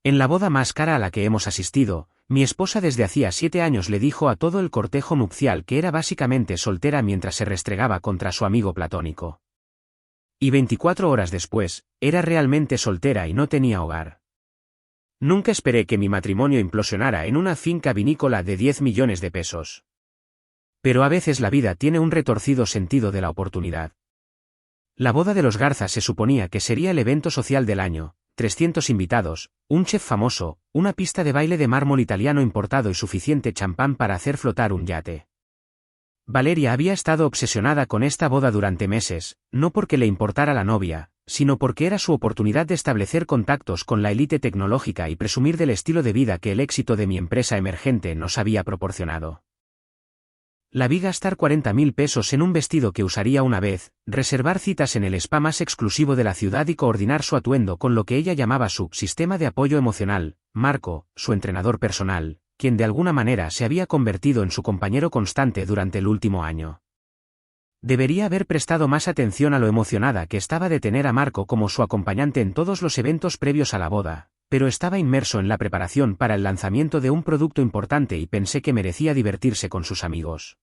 En la boda más cara a la que hemos asistido, mi esposa desde hacía 7 años le dijo a todo el cortejo nupcial que era básicamente soltera mientras se restregaba contra su amigo platónico. Y 24 horas después, era realmente soltera y no tenía hogar. Nunca esperé que mi matrimonio implosionara en una finca vinícola de 10 millones de pesos. Pero a veces la vida tiene un retorcido sentido de la oportunidad. La boda de los Garza se suponía que sería el evento social del año, 300 invitados, un chef famoso, una pista de baile de mármol italiano importado y suficiente champán para hacer flotar un yate. Valeria había estado obsesionada con esta boda durante meses, no porque le importara la novia, sino porque era su oportunidad de establecer contactos con la élite tecnológica y presumir del estilo de vida que el éxito de mi empresa emergente nos había proporcionado. La vi gastar 40.000 pesos en un vestido que usaría una vez, reservar citas en el spa más exclusivo de la ciudad y coordinar su atuendo con lo que ella llamaba su sistema de apoyo emocional, Marco, su entrenador personal, quien de alguna manera se había convertido en su compañero constante durante el último año. Debería haber prestado más atención a lo emocionada que estaba de tener a Marco como su acompañante en todos los eventos previos a la boda, pero estaba inmerso en la preparación para el lanzamiento de un producto importante y pensé que merecía divertirse con sus amigos.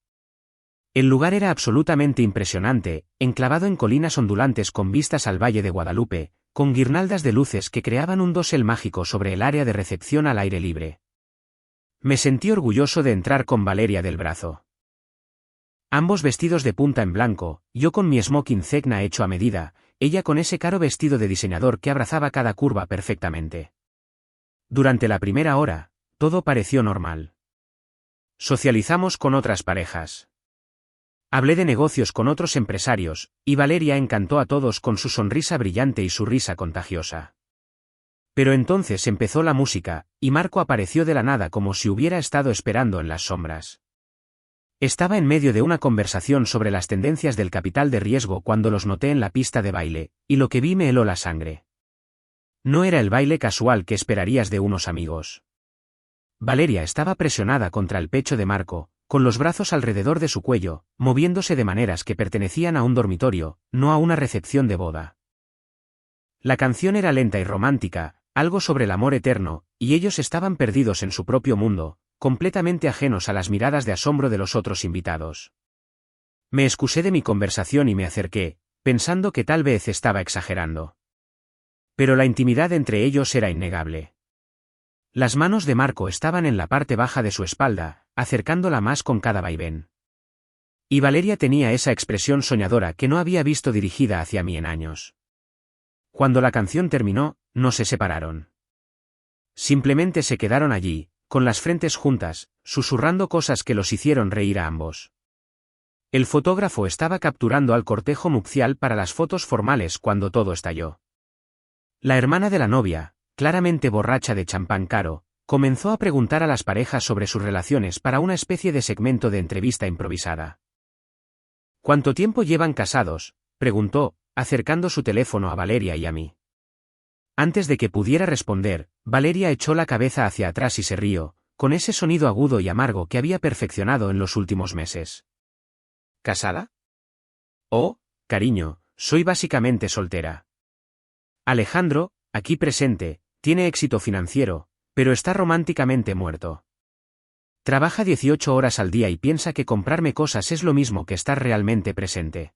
El lugar era absolutamente impresionante, enclavado en colinas ondulantes con vistas al Valle de Guadalupe, con guirnaldas de luces que creaban un dosel mágico sobre el área de recepción al aire libre. Me sentí orgulloso de entrar con Valeria del brazo. Ambos vestidos de punta en blanco, yo con mi smoking cegna hecho a medida, ella con ese caro vestido de diseñador que abrazaba cada curva perfectamente. Durante la primera hora, todo pareció normal. Socializamos con otras parejas. Hablé de negocios con otros empresarios, y Valeria encantó a todos con su sonrisa brillante y su risa contagiosa. Pero entonces empezó la música, y Marco apareció de la nada como si hubiera estado esperando en las sombras. Estaba en medio de una conversación sobre las tendencias del capital de riesgo cuando los noté en la pista de baile, y lo que vi me heló la sangre. No era el baile casual que esperarías de unos amigos. Valeria estaba presionada contra el pecho de Marco, con los brazos alrededor de su cuello, moviéndose de maneras que pertenecían a un dormitorio, no a una recepción de boda. La canción era lenta y romántica, algo sobre el amor eterno, y ellos estaban perdidos en su propio mundo, completamente ajenos a las miradas de asombro de los otros invitados. Me excusé de mi conversación y me acerqué, pensando que tal vez estaba exagerando. Pero la intimidad entre ellos era innegable. Las manos de Marco estaban en la parte baja de su espalda, acercándola más con cada vaivén. Y Valeria tenía esa expresión soñadora que no había visto dirigida hacia mí en años. Cuando la canción terminó, no se separaron. Simplemente se quedaron allí, con las frentes juntas, susurrando cosas que los hicieron reír a ambos. El fotógrafo estaba capturando al cortejo nupcial para las fotos formales cuando todo estalló. La hermana de la novia, claramente borracha de champán caro, comenzó a preguntar a las parejas sobre sus relaciones para una especie de segmento de entrevista improvisada. ¿Cuánto tiempo llevan casados?, preguntó, acercando su teléfono a Valeria y a mí. Antes de que pudiera responder, Valeria echó la cabeza hacia atrás y se rió, con ese sonido agudo y amargo que había perfeccionado en los últimos meses. ¿Casada? Oh, cariño, soy básicamente soltera. Alejandro, aquí presente, tiene éxito financiero, pero está románticamente muerto. Trabaja 18 horas al día y piensa que comprarme cosas es lo mismo que estar realmente presente.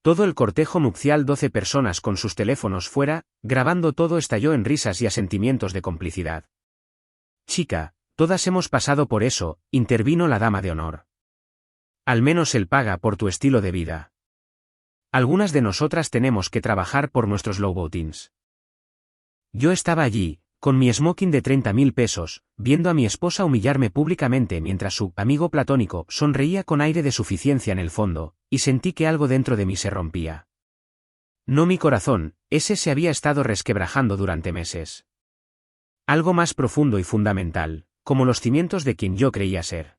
Todo el cortejo nupcial, 12 personas con sus teléfonos fuera, grabando todo, estalló en risas y asentimientos de complicidad. Chica, todas hemos pasado por eso, intervino la dama de honor. Al menos él paga por tu estilo de vida. Algunas de nosotras tenemos que trabajar por nuestros lowboatings. Yo estaba allí, con mi smoking de 30.000 pesos, viendo a mi esposa humillarme públicamente mientras su amigo platónico sonreía con aire de suficiencia en el fondo, y sentí que algo dentro de mí se rompía. No mi corazón, ese se había estado resquebrajando durante meses. Algo más profundo y fundamental, como los cimientos de quien yo creía ser.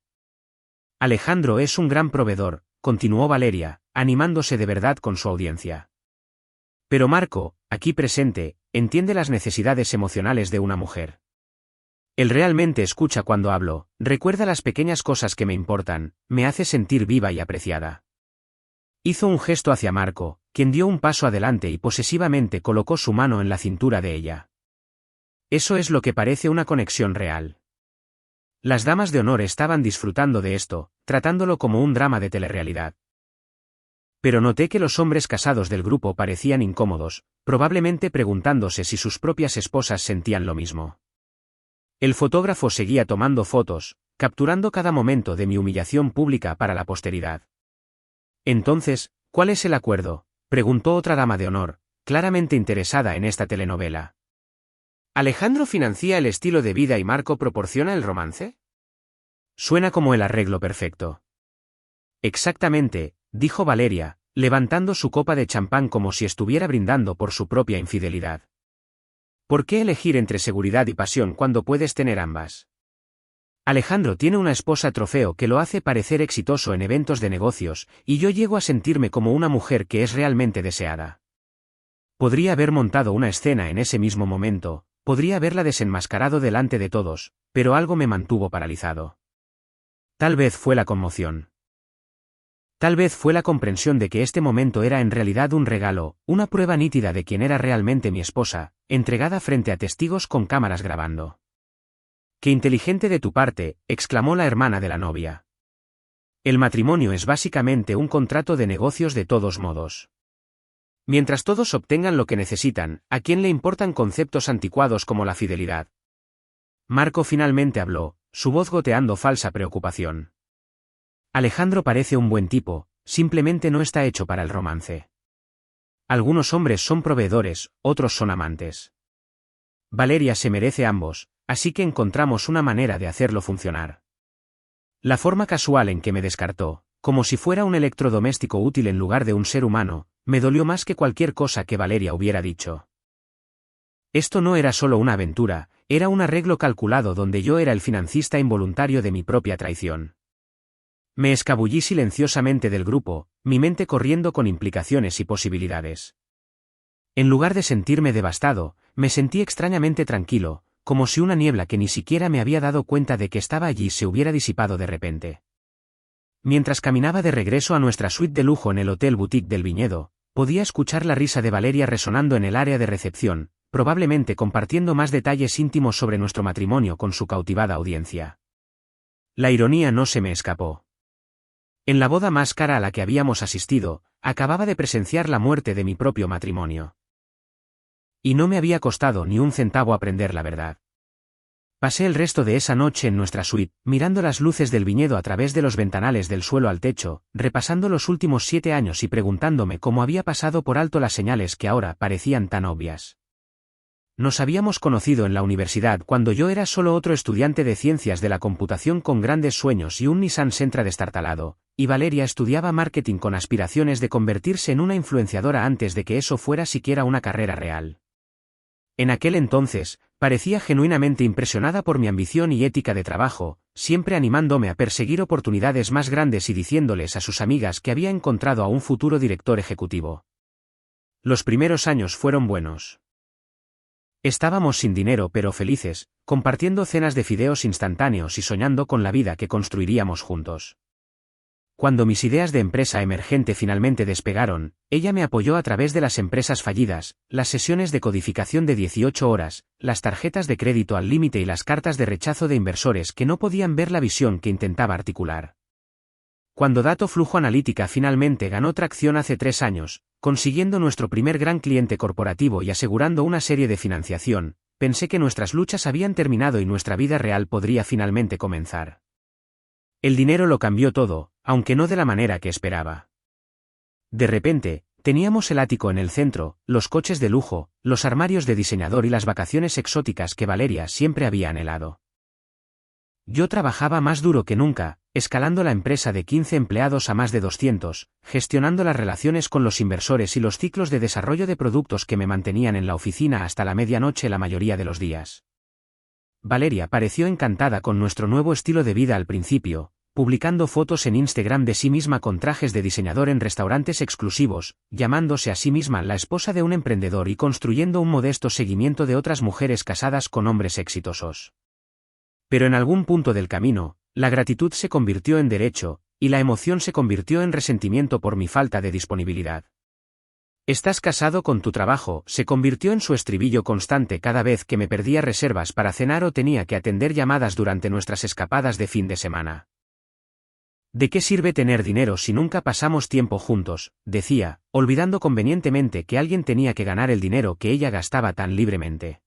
Alejandro es un gran proveedor, continuó Valeria, animándose de verdad con su audiencia. Pero Marco, aquí presente, entiende las necesidades emocionales de una mujer. Él realmente escucha cuando hablo, recuerda las pequeñas cosas que me importan, me hace sentir viva y apreciada. Hizo un gesto hacia Marco, quien dio un paso adelante y posesivamente colocó su mano en la cintura de ella. Eso es lo que parece una conexión real. Las damas de honor estaban disfrutando de esto, tratándolo como un drama de telerrealidad. Pero noté que los hombres casados del grupo parecían incómodos, probablemente preguntándose si sus propias esposas sentían lo mismo. El fotógrafo seguía tomando fotos, capturando cada momento de mi humillación pública para la posteridad. Entonces, ¿cuál es el acuerdo?, preguntó otra dama de honor, claramente interesada en esta telenovela. ¿Alejandro financia el estilo de vida y Marco proporciona el romance? Suena como el arreglo perfecto. Exactamente, dijo Valeria, levantando su copa de champán como si estuviera brindando por su propia infidelidad. ¿Por qué elegir entre seguridad y pasión cuando puedes tener ambas? Alejandro tiene una esposa trofeo que lo hace parecer exitoso en eventos de negocios, y yo llego a sentirme como una mujer que es realmente deseada. Podría haber montado una escena en ese mismo momento, podría haberla desenmascarado delante de todos, pero algo me mantuvo paralizado. Tal vez fue la conmoción. Tal vez fue la comprensión de que este momento era en realidad un regalo, una prueba nítida de quién era realmente mi esposa, entregada frente a testigos con cámaras grabando. ¡Qué inteligente de tu parte!, exclamó la hermana de la novia. El matrimonio es básicamente un contrato de negocios de todos modos. Mientras todos obtengan lo que necesitan, ¿a quién le importan conceptos anticuados como la fidelidad? Marco finalmente habló, su voz goteando falsa preocupación. Alejandro parece un buen tipo, simplemente no está hecho para el romance. Algunos hombres son proveedores, otros son amantes. Valeria se merece ambos, así que encontramos una manera de hacerlo funcionar. La forma casual en que me descartó, como si fuera un electrodoméstico útil en lugar de un ser humano, me dolió más que cualquier cosa que Valeria hubiera dicho. Esto no era solo una aventura, era un arreglo calculado donde yo era el financista involuntario de mi propia traición. Me escabullí silenciosamente del grupo, mi mente corriendo con implicaciones y posibilidades. En lugar de sentirme devastado, me sentí extrañamente tranquilo, como si una niebla que ni siquiera me había dado cuenta de que estaba allí se hubiera disipado de repente. Mientras caminaba de regreso a nuestra suite de lujo en el Hotel Boutique del Viñedo, podía escuchar la risa de Valeria resonando en el área de recepción, probablemente compartiendo más detalles íntimos sobre nuestro matrimonio con su cautivada audiencia. La ironía no se me escapó. En la boda más cara a la que habíamos asistido, acababa de presenciar la muerte de mi propio matrimonio. Y no me había costado ni un centavo aprender la verdad. Pasé el resto de esa noche en nuestra suite, mirando las luces del viñedo a través de los ventanales del suelo al techo, repasando los últimos 7 años y preguntándome cómo había pasado por alto las señales que ahora parecían tan obvias. Nos habíamos conocido en la universidad cuando yo era solo otro estudiante de ciencias de la computación con grandes sueños y un Nissan Sentra destartalado, y Valeria estudiaba marketing con aspiraciones de convertirse en una influenciadora antes de que eso fuera siquiera una carrera real. En aquel entonces, parecía genuinamente impresionada por mi ambición y ética de trabajo, siempre animándome a perseguir oportunidades más grandes y diciéndoles a sus amigas que había encontrado a un futuro director ejecutivo. Los primeros años fueron buenos. Estábamos sin dinero pero felices, compartiendo cenas de fideos instantáneos y soñando con la vida que construiríamos juntos. Cuando mis ideas de empresa emergente finalmente despegaron, ella me apoyó a través de las empresas fallidas, las sesiones de codificación de 18 horas, las tarjetas de crédito al límite y las cartas de rechazo de inversores que no podían ver la visión que intentaba articular. Cuando Dato Flujo Analítica finalmente ganó tracción hace 3 años, consiguiendo nuestro primer gran cliente corporativo y asegurando una serie de financiación, pensé que nuestras luchas habían terminado y nuestra vida real podría finalmente comenzar. El dinero lo cambió todo, aunque no de la manera que esperaba. De repente, teníamos el ático en el centro, los coches de lujo, los armarios de diseñador y las vacaciones exóticas que Valeria siempre había anhelado. Yo trabajaba más duro que nunca, escalando la empresa de 15 empleados a más de 200, gestionando las relaciones con los inversores y los ciclos de desarrollo de productos que me mantenían en la oficina hasta la medianoche la mayoría de los días. Valeria pareció encantada con nuestro nuevo estilo de vida al principio, publicando fotos en Instagram de sí misma con trajes de diseñador en restaurantes exclusivos, llamándose a sí misma la esposa de un emprendedor y construyendo un modesto seguimiento de otras mujeres casadas con hombres exitosos. Pero en algún punto del camino, la gratitud se convirtió en derecho, y la emoción se convirtió en resentimiento por mi falta de disponibilidad. Estás casado con tu trabajo, se convirtió en su estribillo constante cada vez que me perdía reservas para cenar o tenía que atender llamadas durante nuestras escapadas de fin de semana. ¿De qué sirve tener dinero si nunca pasamos tiempo juntos?, decía, olvidando convenientemente que alguien tenía que ganar el dinero que ella gastaba tan libremente.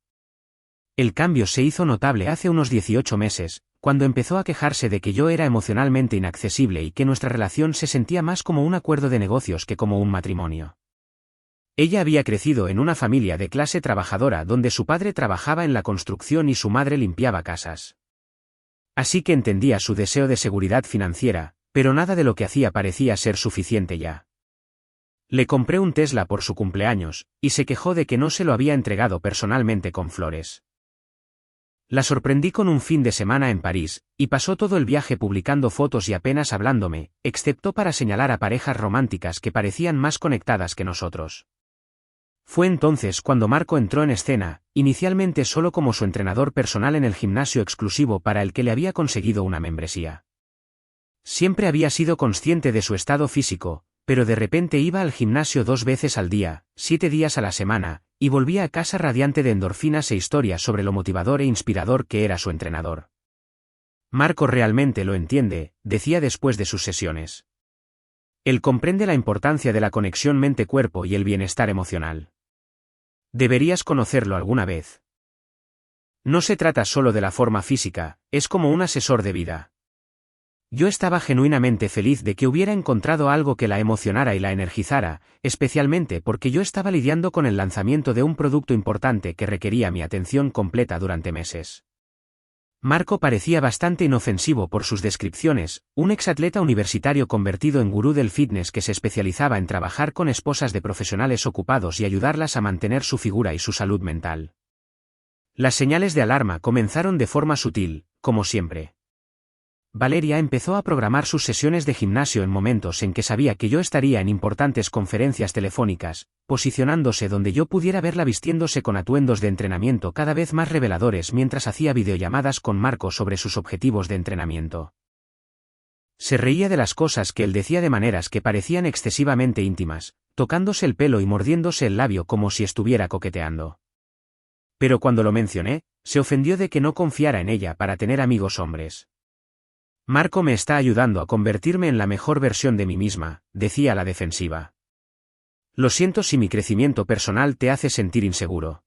El cambio se hizo notable hace unos 18 meses, cuando empezó a quejarse de que yo era emocionalmente inaccesible y que nuestra relación se sentía más como un acuerdo de negocios que como un matrimonio. Ella había crecido en una familia de clase trabajadora donde su padre trabajaba en la construcción y su madre limpiaba casas. Así que entendía su deseo de seguridad financiera, pero nada de lo que hacía parecía ser suficiente ya. Le compré un Tesla por su cumpleaños, y se quejó de que no se lo había entregado personalmente con flores. La sorprendí con un fin de semana en París, y pasó todo el viaje publicando fotos y apenas hablándome, excepto para señalar a parejas románticas que parecían más conectadas que nosotros. Fue entonces cuando Marco entró en escena, inicialmente solo como su entrenador personal en el gimnasio exclusivo para el que le había conseguido una membresía. Siempre había sido consciente de su estado físico, pero de repente iba al gimnasio 2 veces al día, 7 días a la semana, y volvía a casa radiante de endorfinas e historias sobre lo motivador e inspirador que era su entrenador. Marco realmente lo entiende, decía después de sus sesiones. Él comprende la importancia de la conexión mente-cuerpo y el bienestar emocional. Deberías conocerlo alguna vez. No se trata solo de la forma física, es como un asesor de vida. Yo estaba genuinamente feliz de que hubiera encontrado algo que la emocionara y la energizara, especialmente porque yo estaba lidiando con el lanzamiento de un producto importante que requería mi atención completa durante meses. Marco parecía bastante inofensivo por sus descripciones, un exatleta universitario convertido en gurú del fitness que se especializaba en trabajar con esposas de profesionales ocupados y ayudarlas a mantener su figura y su salud mental. Las señales de alarma comenzaron de forma sutil, como siempre. Valeria empezó a programar sus sesiones de gimnasio en momentos en que sabía que yo estaría en importantes conferencias telefónicas, posicionándose donde yo pudiera verla vistiéndose con atuendos de entrenamiento cada vez más reveladores mientras hacía videollamadas con Marco sobre sus objetivos de entrenamiento. Se reía de las cosas que él decía de maneras que parecían excesivamente íntimas, tocándose el pelo y mordiéndose el labio como si estuviera coqueteando. Pero cuando lo mencioné, se ofendió de que no confiara en ella para tener amigos hombres. Marco me está ayudando a convertirme en la mejor versión de mí misma, decía a la defensiva. Lo siento si mi crecimiento personal te hace sentir inseguro.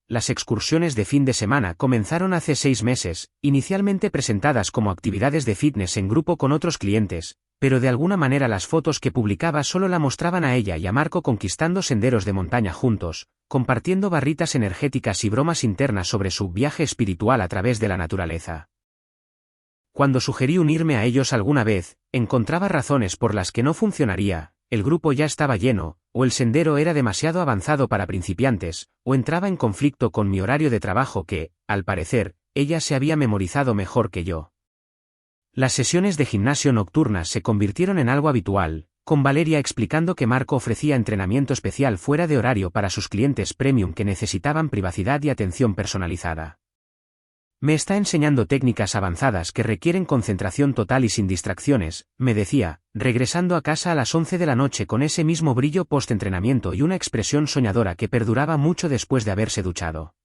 Las excursiones de fin de semana comenzaron hace 6 meses, inicialmente presentadas como actividades de fitness en grupo con otros clientes, pero de alguna manera las fotos que publicaba solo la mostraban a ella y a Marco conquistando senderos de montaña juntos, compartiendo barritas energéticas y bromas internas sobre su viaje espiritual a través de la naturaleza. Cuando sugerí unirme a ellos alguna vez, encontraba razones por las que no funcionaría, el grupo ya estaba lleno, o el sendero era demasiado avanzado para principiantes, o entraba en conflicto con mi horario de trabajo que, al parecer, ella se había memorizado mejor que yo. Las sesiones de gimnasio nocturnas se convirtieron en algo habitual, con Valeria explicando que Marco ofrecía entrenamiento especial fuera de horario para sus clientes premium que necesitaban privacidad y atención personalizada. Me está enseñando técnicas avanzadas que requieren concentración total y sin distracciones, me decía, regresando a casa a las 11 de la noche con ese mismo brillo post-entrenamiento y una expresión soñadora que perduraba mucho después de haberse duchado.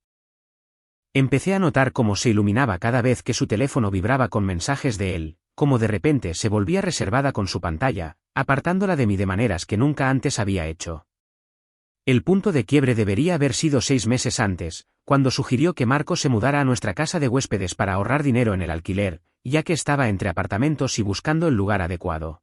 Empecé a notar cómo se iluminaba cada vez que su teléfono vibraba con mensajes de él, como de repente se volvía reservada con su pantalla, apartándola de mí de maneras que nunca antes había hecho. El punto de quiebre debería haber sido 6 meses antes, cuando sugirió que Marco se mudara a nuestra casa de huéspedes para ahorrar dinero en el alquiler, ya que estaba entre apartamentos y buscando el lugar adecuado.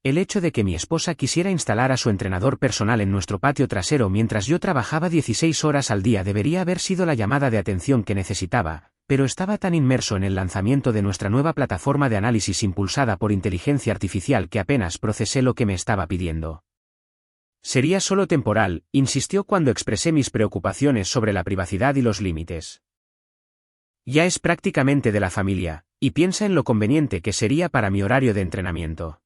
El hecho de que mi esposa quisiera instalar a su entrenador personal en nuestro patio trasero mientras yo trabajaba 16 horas al día debería haber sido la llamada de atención que necesitaba, pero estaba tan inmerso en el lanzamiento de nuestra nueva plataforma de análisis impulsada por inteligencia artificial que apenas procesé lo que me estaba pidiendo. Sería solo temporal, insistió cuando expresé mis preocupaciones sobre la privacidad y los límites. Ya es prácticamente de la familia, y piensa en lo conveniente que sería para mi horario de entrenamiento.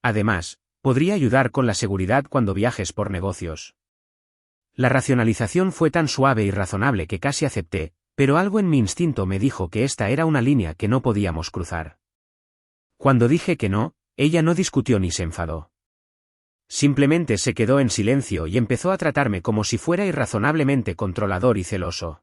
Además, podría ayudar con la seguridad cuando viajes por negocios. La racionalización fue tan suave y razonable que casi acepté, pero algo en mi instinto me dijo que esta era una línea que no podíamos cruzar. Cuando dije que no, ella no discutió ni se enfadó. Simplemente se quedó en silencio y empezó a tratarme como si fuera irrazonablemente controlador y celoso.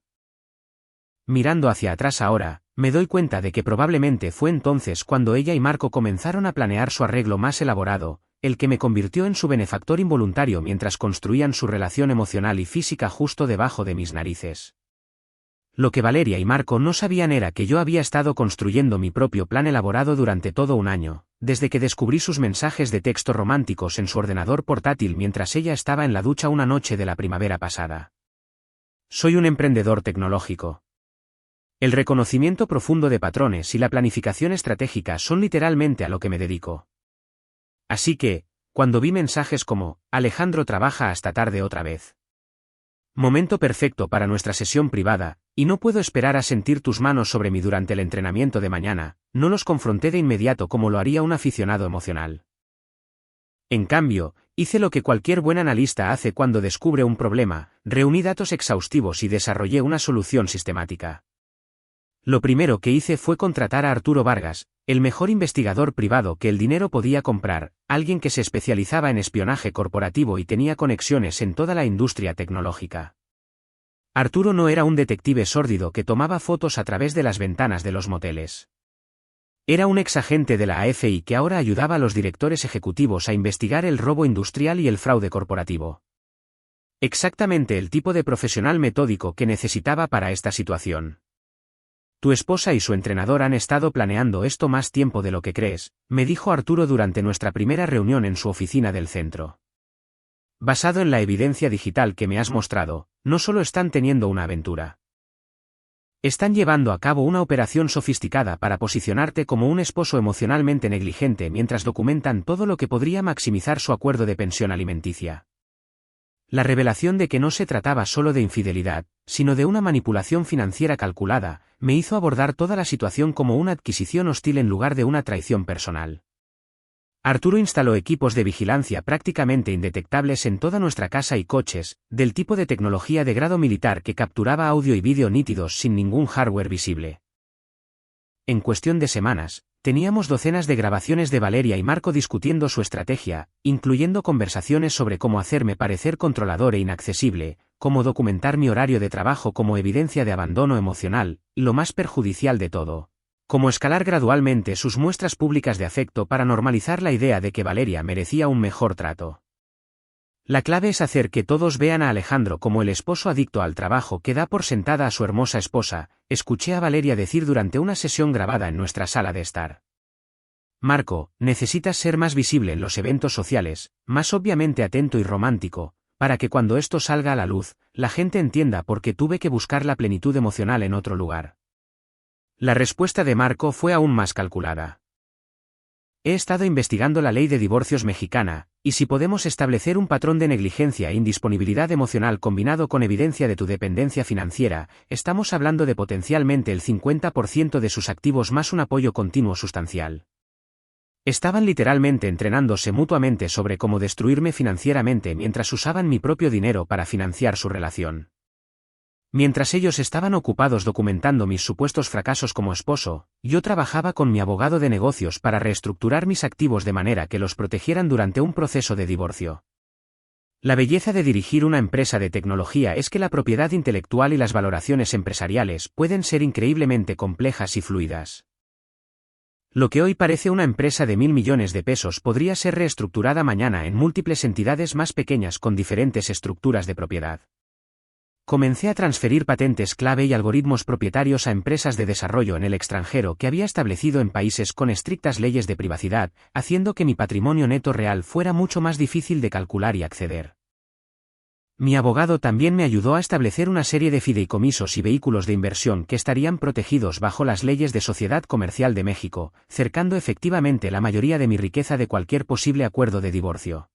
Mirando hacia atrás ahora, me doy cuenta de que probablemente fue entonces cuando ella y Marco comenzaron a planear su arreglo más elaborado, el que me convirtió en su benefactor involuntario mientras construían su relación emocional y física justo debajo de mis narices. Lo que Valeria y Marco no sabían era que yo había estado construyendo mi propio plan elaborado durante todo un año, desde que descubrí sus mensajes de texto románticos en su ordenador portátil mientras ella estaba en la ducha una noche de la primavera pasada. Soy un emprendedor tecnológico. El reconocimiento profundo de patrones y la planificación estratégica son literalmente a lo que me dedico. Así que, cuando vi mensajes como, Alejandro trabaja hasta tarde otra vez. Momento perfecto para nuestra sesión privada, y no puedo esperar a sentir tus manos sobre mí durante el entrenamiento de mañana, no los confronté de inmediato como lo haría un aficionado emocional. En cambio, hice lo que cualquier buen analista hace cuando descubre un problema, reuní datos exhaustivos y desarrollé una solución sistemática. Lo primero que hice fue contratar a Arturo Vargas, el mejor investigador privado que el dinero podía comprar, alguien que se especializaba en espionaje corporativo y tenía conexiones en toda la industria tecnológica. Arturo no era un detective sórdido que tomaba fotos a través de las ventanas de los moteles. Era un exagente de la AFI que ahora ayudaba a los directores ejecutivos a investigar el robo industrial y el fraude corporativo. Exactamente el tipo de profesional metódico que necesitaba para esta situación. Tu esposa y su entrenador han estado planeando esto más tiempo de lo que crees, me dijo Arturo durante nuestra primera reunión en su oficina del centro. Basado en la evidencia digital que me has mostrado, no solo están teniendo una aventura. Están llevando a cabo una operación sofisticada para posicionarte como un esposo emocionalmente negligente mientras documentan todo lo que podría maximizar su acuerdo de pensión alimenticia. La revelación de que no se trataba solo de infidelidad, sino de una manipulación financiera calculada, me hizo abordar toda la situación como una adquisición hostil en lugar de una traición personal. Arturo instaló equipos de vigilancia prácticamente indetectables en toda nuestra casa y coches, del tipo de tecnología de grado militar que capturaba audio y vídeo nítidos sin ningún hardware visible. En cuestión de semanas, teníamos docenas de grabaciones de Valeria y Marco discutiendo su estrategia, incluyendo conversaciones sobre cómo hacerme parecer controlador e inaccesible, cómo documentar mi horario de trabajo como evidencia de abandono emocional, y lo más perjudicial de todo, cómo escalar gradualmente sus muestras públicas de afecto para normalizar la idea de que Valeria merecía un mejor trato. La clave es hacer que todos vean a Alejandro como el esposo adicto al trabajo que da por sentada a su hermosa esposa, escuché a Valeria decir durante una sesión grabada en nuestra sala de estar. Marco, necesitas ser más visible en los eventos sociales, más obviamente atento y romántico, para que cuando esto salga a la luz, la gente entienda por qué tuve que buscar la plenitud emocional en otro lugar. La respuesta de Marco fue aún más calculada. He estado investigando la ley de divorcios mexicana, y si podemos establecer un patrón de negligencia e indisponibilidad emocional combinado con evidencia de tu dependencia financiera, estamos hablando de potencialmente el 50% de sus activos más un apoyo continuo sustancial. Estaban literalmente entrenándose mutuamente sobre cómo destruirme financieramente mientras usaban mi propio dinero para financiar su relación. Mientras ellos estaban ocupados documentando mis supuestos fracasos como esposo, yo trabajaba con mi abogado de negocios para reestructurar mis activos de manera que los protegieran durante un proceso de divorcio. La belleza de dirigir una empresa de tecnología es que la propiedad intelectual y las valoraciones empresariales pueden ser increíblemente complejas y fluidas. Lo que hoy parece una empresa de 1.000 millones de pesos podría ser reestructurada mañana en múltiples entidades más pequeñas con diferentes estructuras de propiedad. Comencé a transferir patentes clave y algoritmos propietarios a empresas de desarrollo en el extranjero que había establecido en países con estrictas leyes de privacidad, haciendo que mi patrimonio neto real fuera mucho más difícil de calcular y acceder. Mi abogado también me ayudó a establecer una serie de fideicomisos y vehículos de inversión que estarían protegidos bajo las leyes de Sociedad Comercial de México, cercando efectivamente la mayoría de mi riqueza de cualquier posible acuerdo de divorcio.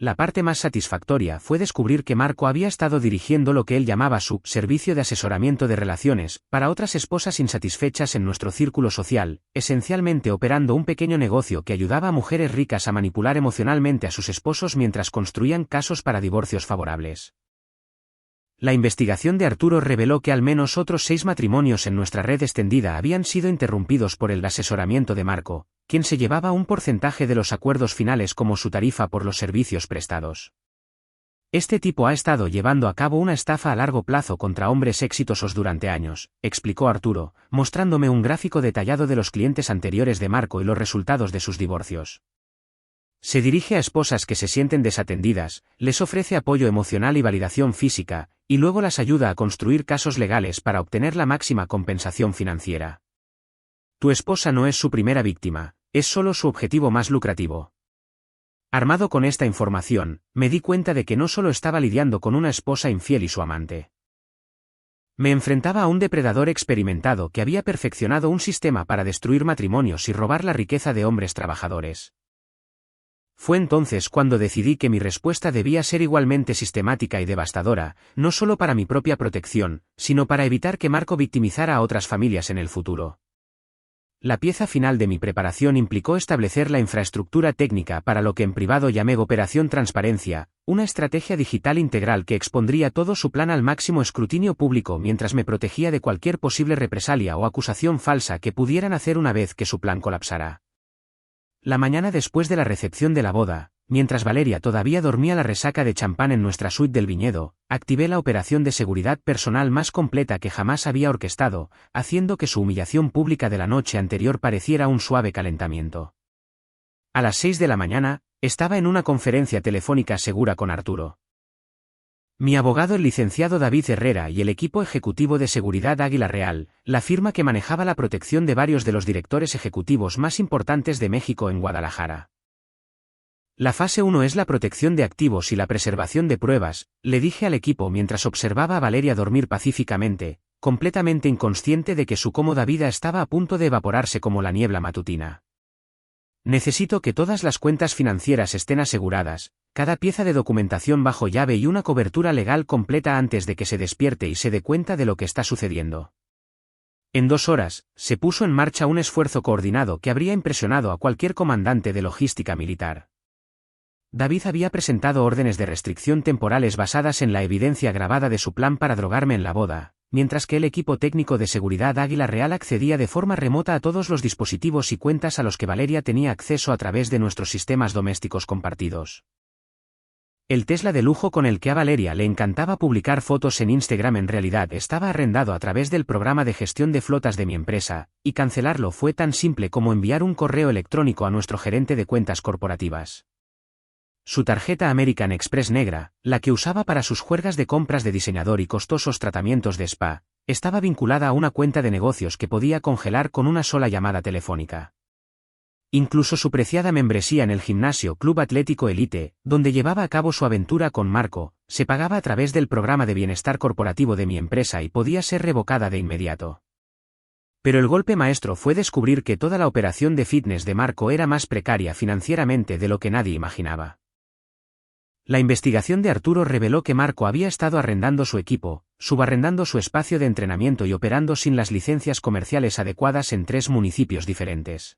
La parte más satisfactoria fue descubrir que Marco había estado dirigiendo lo que él llamaba su servicio de asesoramiento de relaciones para otras esposas insatisfechas en nuestro círculo social, esencialmente operando un pequeño negocio que ayudaba a mujeres ricas a manipular emocionalmente a sus esposos mientras construían casos para divorcios favorables. La investigación de Arturo reveló que al menos otros 6 matrimonios en nuestra red extendida habían sido interrumpidos por el asesoramiento de Marco, quien se llevaba un porcentaje de los acuerdos finales como su tarifa por los servicios prestados. Este tipo ha estado llevando a cabo una estafa a largo plazo contra hombres exitosos durante años, explicó Arturo, mostrándome un gráfico detallado de los clientes anteriores de Marco y los resultados de sus divorcios. Se dirige a esposas que se sienten desatendidas, les ofrece apoyo emocional y validación física, y luego las ayuda a construir casos legales para obtener la máxima compensación financiera. Tu esposa no es su primera víctima, es solo su objetivo más lucrativo. Armado con esta información, me di cuenta de que no solo estaba lidiando con una esposa infiel y su amante. Me enfrentaba a un depredador experimentado que había perfeccionado un sistema para destruir matrimonios y robar la riqueza de hombres trabajadores. Fue entonces cuando decidí que mi respuesta debía ser igualmente sistemática y devastadora, no solo para mi propia protección, sino para evitar que Marco victimizara a otras familias en el futuro. La pieza final de mi preparación implicó establecer la infraestructura técnica para lo que en privado llamé Operación Transparencia, una estrategia digital integral que expondría todo su plan al máximo escrutinio público mientras me protegía de cualquier posible represalia o acusación falsa que pudieran hacer una vez que su plan colapsara. La mañana después de la recepción de la boda, mientras Valeria todavía dormía la resaca de champán en nuestra suite del viñedo, activé la operación de seguridad personal más completa que jamás había orquestado, haciendo que su humillación pública de la noche anterior pareciera un suave calentamiento. A las 6 de la mañana, estaba en una conferencia telefónica segura con Arturo. Mi abogado, el licenciado David Herrera, y el equipo ejecutivo de seguridad Águila Real, la firma que manejaba la protección de varios de los directores ejecutivos más importantes de México en Guadalajara. La fase 1 es la protección de activos y la preservación de pruebas, le dije al equipo mientras observaba a Valeria dormir pacíficamente, completamente inconsciente de que su cómoda vida estaba a punto de evaporarse como la niebla matutina. Necesito que todas las cuentas financieras estén aseguradas, cada pieza de documentación bajo llave y una cobertura legal completa antes de que se despierte y se dé cuenta de lo que está sucediendo. En 2 horas, se puso en marcha un esfuerzo coordinado que habría impresionado a cualquier comandante de logística militar. David había presentado órdenes de restricción temporales basadas en la evidencia grabada de su plan para drogarme en la boda, mientras que el equipo técnico de seguridad Águila Real accedía de forma remota a todos los dispositivos y cuentas a los que Valeria tenía acceso a través de nuestros sistemas domésticos compartidos. El Tesla de lujo con el que a Valeria le encantaba publicar fotos en Instagram en realidad estaba arrendado a través del programa de gestión de flotas de mi empresa, y cancelarlo fue tan simple como enviar un correo electrónico a nuestro gerente de cuentas corporativas. Su tarjeta American Express negra, la que usaba para sus juergas de compras de diseñador y costosos tratamientos de spa, estaba vinculada a una cuenta de negocios que podía congelar con una sola llamada telefónica. Incluso su preciada membresía en el gimnasio Club Atlético Elite, donde llevaba a cabo su aventura con Marco, se pagaba a través del programa de bienestar corporativo de mi empresa y podía ser revocada de inmediato. Pero el golpe maestro fue descubrir que toda la operación de fitness de Marco era más precaria financieramente de lo que nadie imaginaba. La investigación de Arturo reveló que Marco había estado arrendando su equipo, subarrendando su espacio de entrenamiento y operando sin las licencias comerciales adecuadas en 3 municipios diferentes.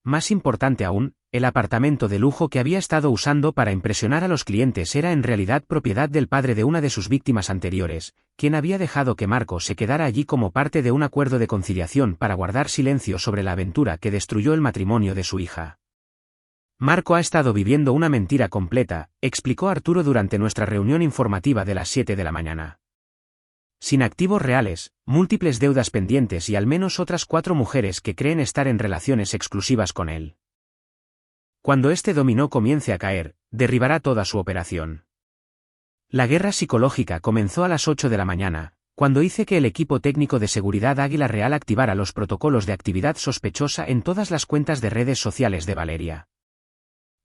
Más importante aún, el apartamento de lujo que había estado usando para impresionar a los clientes era en realidad propiedad del padre de una de sus víctimas anteriores, quien había dejado que Marco se quedara allí como parte de un acuerdo de conciliación para guardar silencio sobre la aventura que destruyó el matrimonio de su hija. Marco ha estado viviendo una mentira completa, explicó Arturo durante nuestra reunión informativa de las 7 de la mañana. Sin activos reales, múltiples deudas pendientes y al menos otras 4 mujeres que creen estar en relaciones exclusivas con él. Cuando este dominó comience a caer, derribará toda su operación. La guerra psicológica comenzó a las 8 de la mañana, cuando hice que el equipo técnico de seguridad Águila Real activara los protocolos de actividad sospechosa en todas las cuentas de redes sociales de Valeria.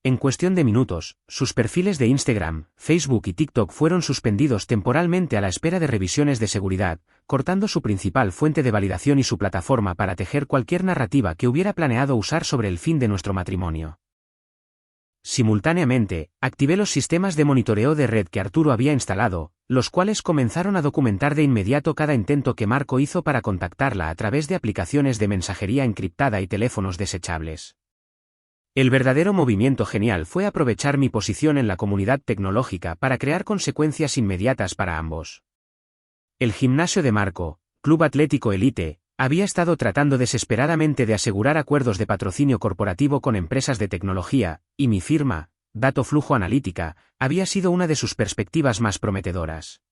En cuestión de minutos, sus perfiles de Instagram, Facebook y TikTok fueron suspendidos temporalmente a la espera de revisiones de seguridad, cortando su principal fuente de validación y su plataforma para tejer cualquier narrativa que hubiera planeado usar sobre el fin de nuestro matrimonio. Simultáneamente, activé los sistemas de monitoreo de red que Arturo había instalado, los cuales comenzaron a documentar de inmediato cada intento que Marco hizo para contactarla a través de aplicaciones de mensajería encriptada y teléfonos desechables. El verdadero movimiento genial fue aprovechar mi posición en la comunidad tecnológica para crear consecuencias inmediatas para ambos. El gimnasio de Marco, Club Atlético Elite, había estado tratando desesperadamente de asegurar acuerdos de patrocinio corporativo con empresas de tecnología, y mi firma, Dato Flujo Analítica, había sido una de sus perspectivas más prometedoras.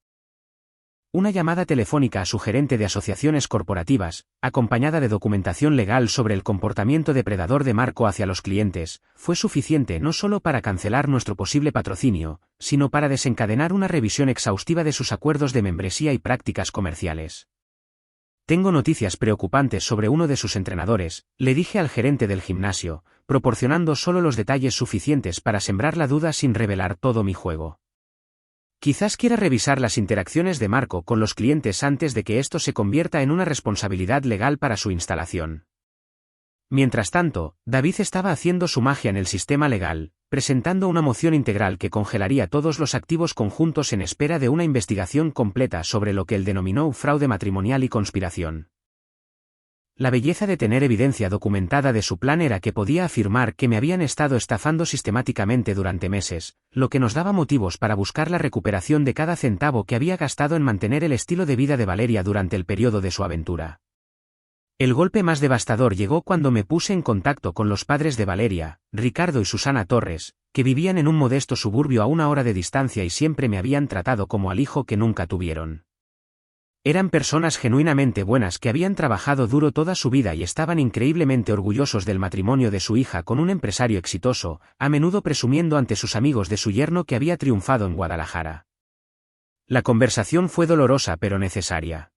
Una llamada telefónica a su gerente de asociaciones corporativas, acompañada de documentación legal sobre el comportamiento depredador de Marco hacia los clientes, fue suficiente no solo para cancelar nuestro posible patrocinio, sino para desencadenar una revisión exhaustiva de sus acuerdos de membresía y prácticas comerciales. Tengo noticias preocupantes sobre uno de sus entrenadores, le dije al gerente del gimnasio, proporcionando solo los detalles suficientes para sembrar la duda sin revelar todo mi juego. Quizás quiera revisar las interacciones de Marco con los clientes antes de que esto se convierta en una responsabilidad legal para su instalación. Mientras tanto, David estaba haciendo su magia en el sistema legal, presentando una moción integral que congelaría todos los activos conjuntos en espera de una investigación completa sobre lo que él denominó fraude matrimonial y conspiración. La belleza de tener evidencia documentada de su plan era que podía afirmar que me habían estado estafando sistemáticamente durante meses, lo que nos daba motivos para buscar la recuperación de cada centavo que había gastado en mantener el estilo de vida de Valeria durante el periodo de su aventura. El golpe más devastador llegó cuando me puse en contacto con los padres de Valeria, Ricardo y Susana Torres, que vivían en un modesto suburbio a 1 hora de distancia y siempre me habían tratado como al hijo que nunca tuvieron. Eran personas genuinamente buenas que habían trabajado duro toda su vida y estaban increíblemente orgullosos del matrimonio de su hija con un empresario exitoso, a menudo presumiendo ante sus amigos de su yerno que había triunfado en Guadalajara. La conversación fue dolorosa pero necesaria.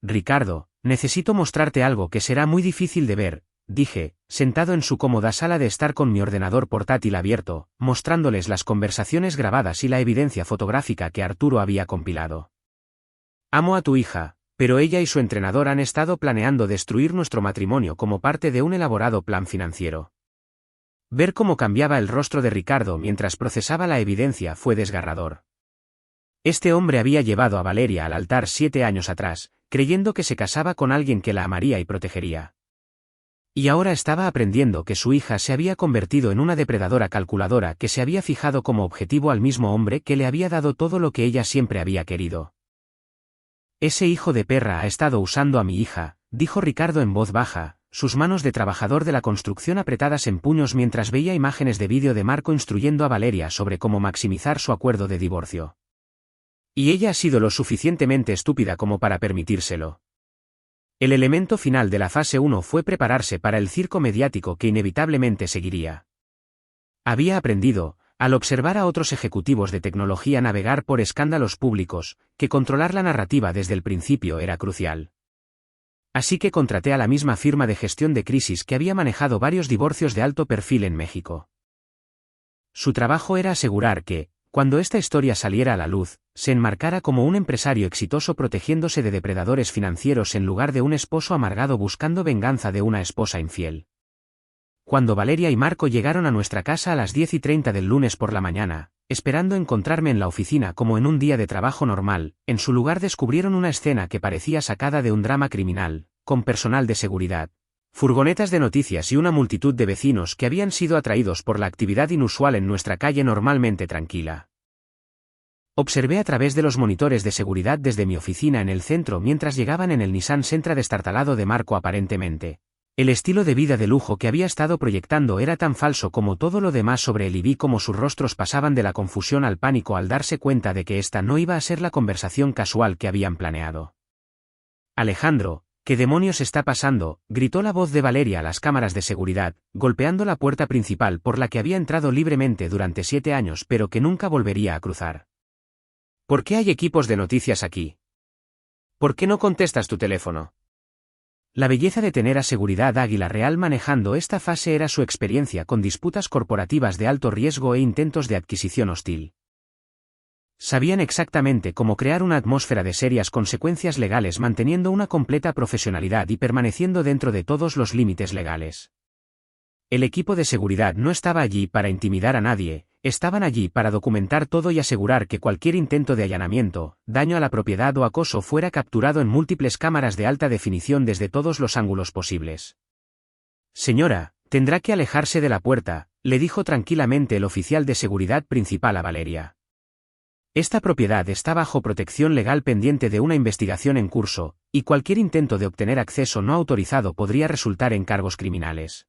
Ricardo, necesito mostrarte algo que será muy difícil de ver, dije, sentado en su cómoda sala de estar con mi ordenador portátil abierto, mostrándoles las conversaciones grabadas y la evidencia fotográfica que Arturo había compilado. Amo a tu hija, pero ella y su entrenador han estado planeando destruir nuestro matrimonio como parte de un elaborado plan financiero. Ver cómo cambiaba el rostro de Ricardo mientras procesaba la evidencia fue desgarrador. Este hombre había llevado a Valeria al altar 7 años atrás, creyendo que se casaba con alguien que la amaría y protegería. Y ahora estaba aprendiendo que su hija se había convertido en una depredadora calculadora que se había fijado como objetivo al mismo hombre que le había dado todo lo que ella siempre había querido. Ese hijo de perra ha estado usando a mi hija, dijo Ricardo en voz baja, sus manos de trabajador de la construcción apretadas en puños mientras veía imágenes de vídeo de Marco instruyendo a Valeria sobre cómo maximizar su acuerdo de divorcio. Y ella ha sido lo suficientemente estúpida como para permitírselo. El elemento final de la fase 1 fue prepararse para el circo mediático que inevitablemente seguiría. Había aprendido, al observar a otros ejecutivos de tecnología navegar por escándalos públicos, que controlar la narrativa desde el principio era crucial. Así que contraté a la misma firma de gestión de crisis que había manejado varios divorcios de alto perfil en México. Su trabajo era asegurar que, cuando esta historia saliera a la luz, se enmarcara como un empresario exitoso protegiéndose de depredadores financieros en lugar de un esposo amargado buscando venganza de una esposa infiel. Cuando Valeria y Marco llegaron a nuestra casa a las 10:30 del lunes por la mañana, esperando encontrarme en la oficina como en un día de trabajo normal, en su lugar descubrieron una escena que parecía sacada de un drama criminal, con personal de seguridad, furgonetas de noticias y una multitud de vecinos que habían sido atraídos por la actividad inusual en nuestra calle normalmente tranquila. Observé a través de los monitores de seguridad desde mi oficina en el centro mientras llegaban en el Nissan Sentra destartalado de Marco aparentemente. El estilo de vida de lujo que había estado proyectando era tan falso como todo lo demás sobre él y vi cómo sus rostros pasaban de la confusión al pánico al darse cuenta de que esta no iba a ser la conversación casual que habían planeado. Alejandro, ¿qué demonios está pasando?, gritó la voz de Valeria a las cámaras de seguridad, golpeando la puerta principal por la que había entrado libremente durante 7 años pero que nunca volvería a cruzar. ¿Por qué hay equipos de noticias aquí? ¿Por qué no contestas tu teléfono? La belleza de tener a Seguridad Águila Real manejando esta fase era su experiencia con disputas corporativas de alto riesgo e intentos de adquisición hostil. Sabían exactamente cómo crear una atmósfera de serias consecuencias legales manteniendo una completa profesionalidad y permaneciendo dentro de todos los límites legales. El equipo de seguridad no estaba allí para intimidar a nadie, estaban allí para documentar todo y asegurar que cualquier intento de allanamiento, daño a la propiedad o acoso fuera capturado en múltiples cámaras de alta definición desde todos los ángulos posibles. Señora, Tendrá que alejarse de la puerta, le dijo tranquilamente el oficial de seguridad principal a Valeria. Esta propiedad está bajo protección legal pendiente de una investigación en curso, y cualquier intento de obtener acceso no autorizado podría resultar en cargos criminales.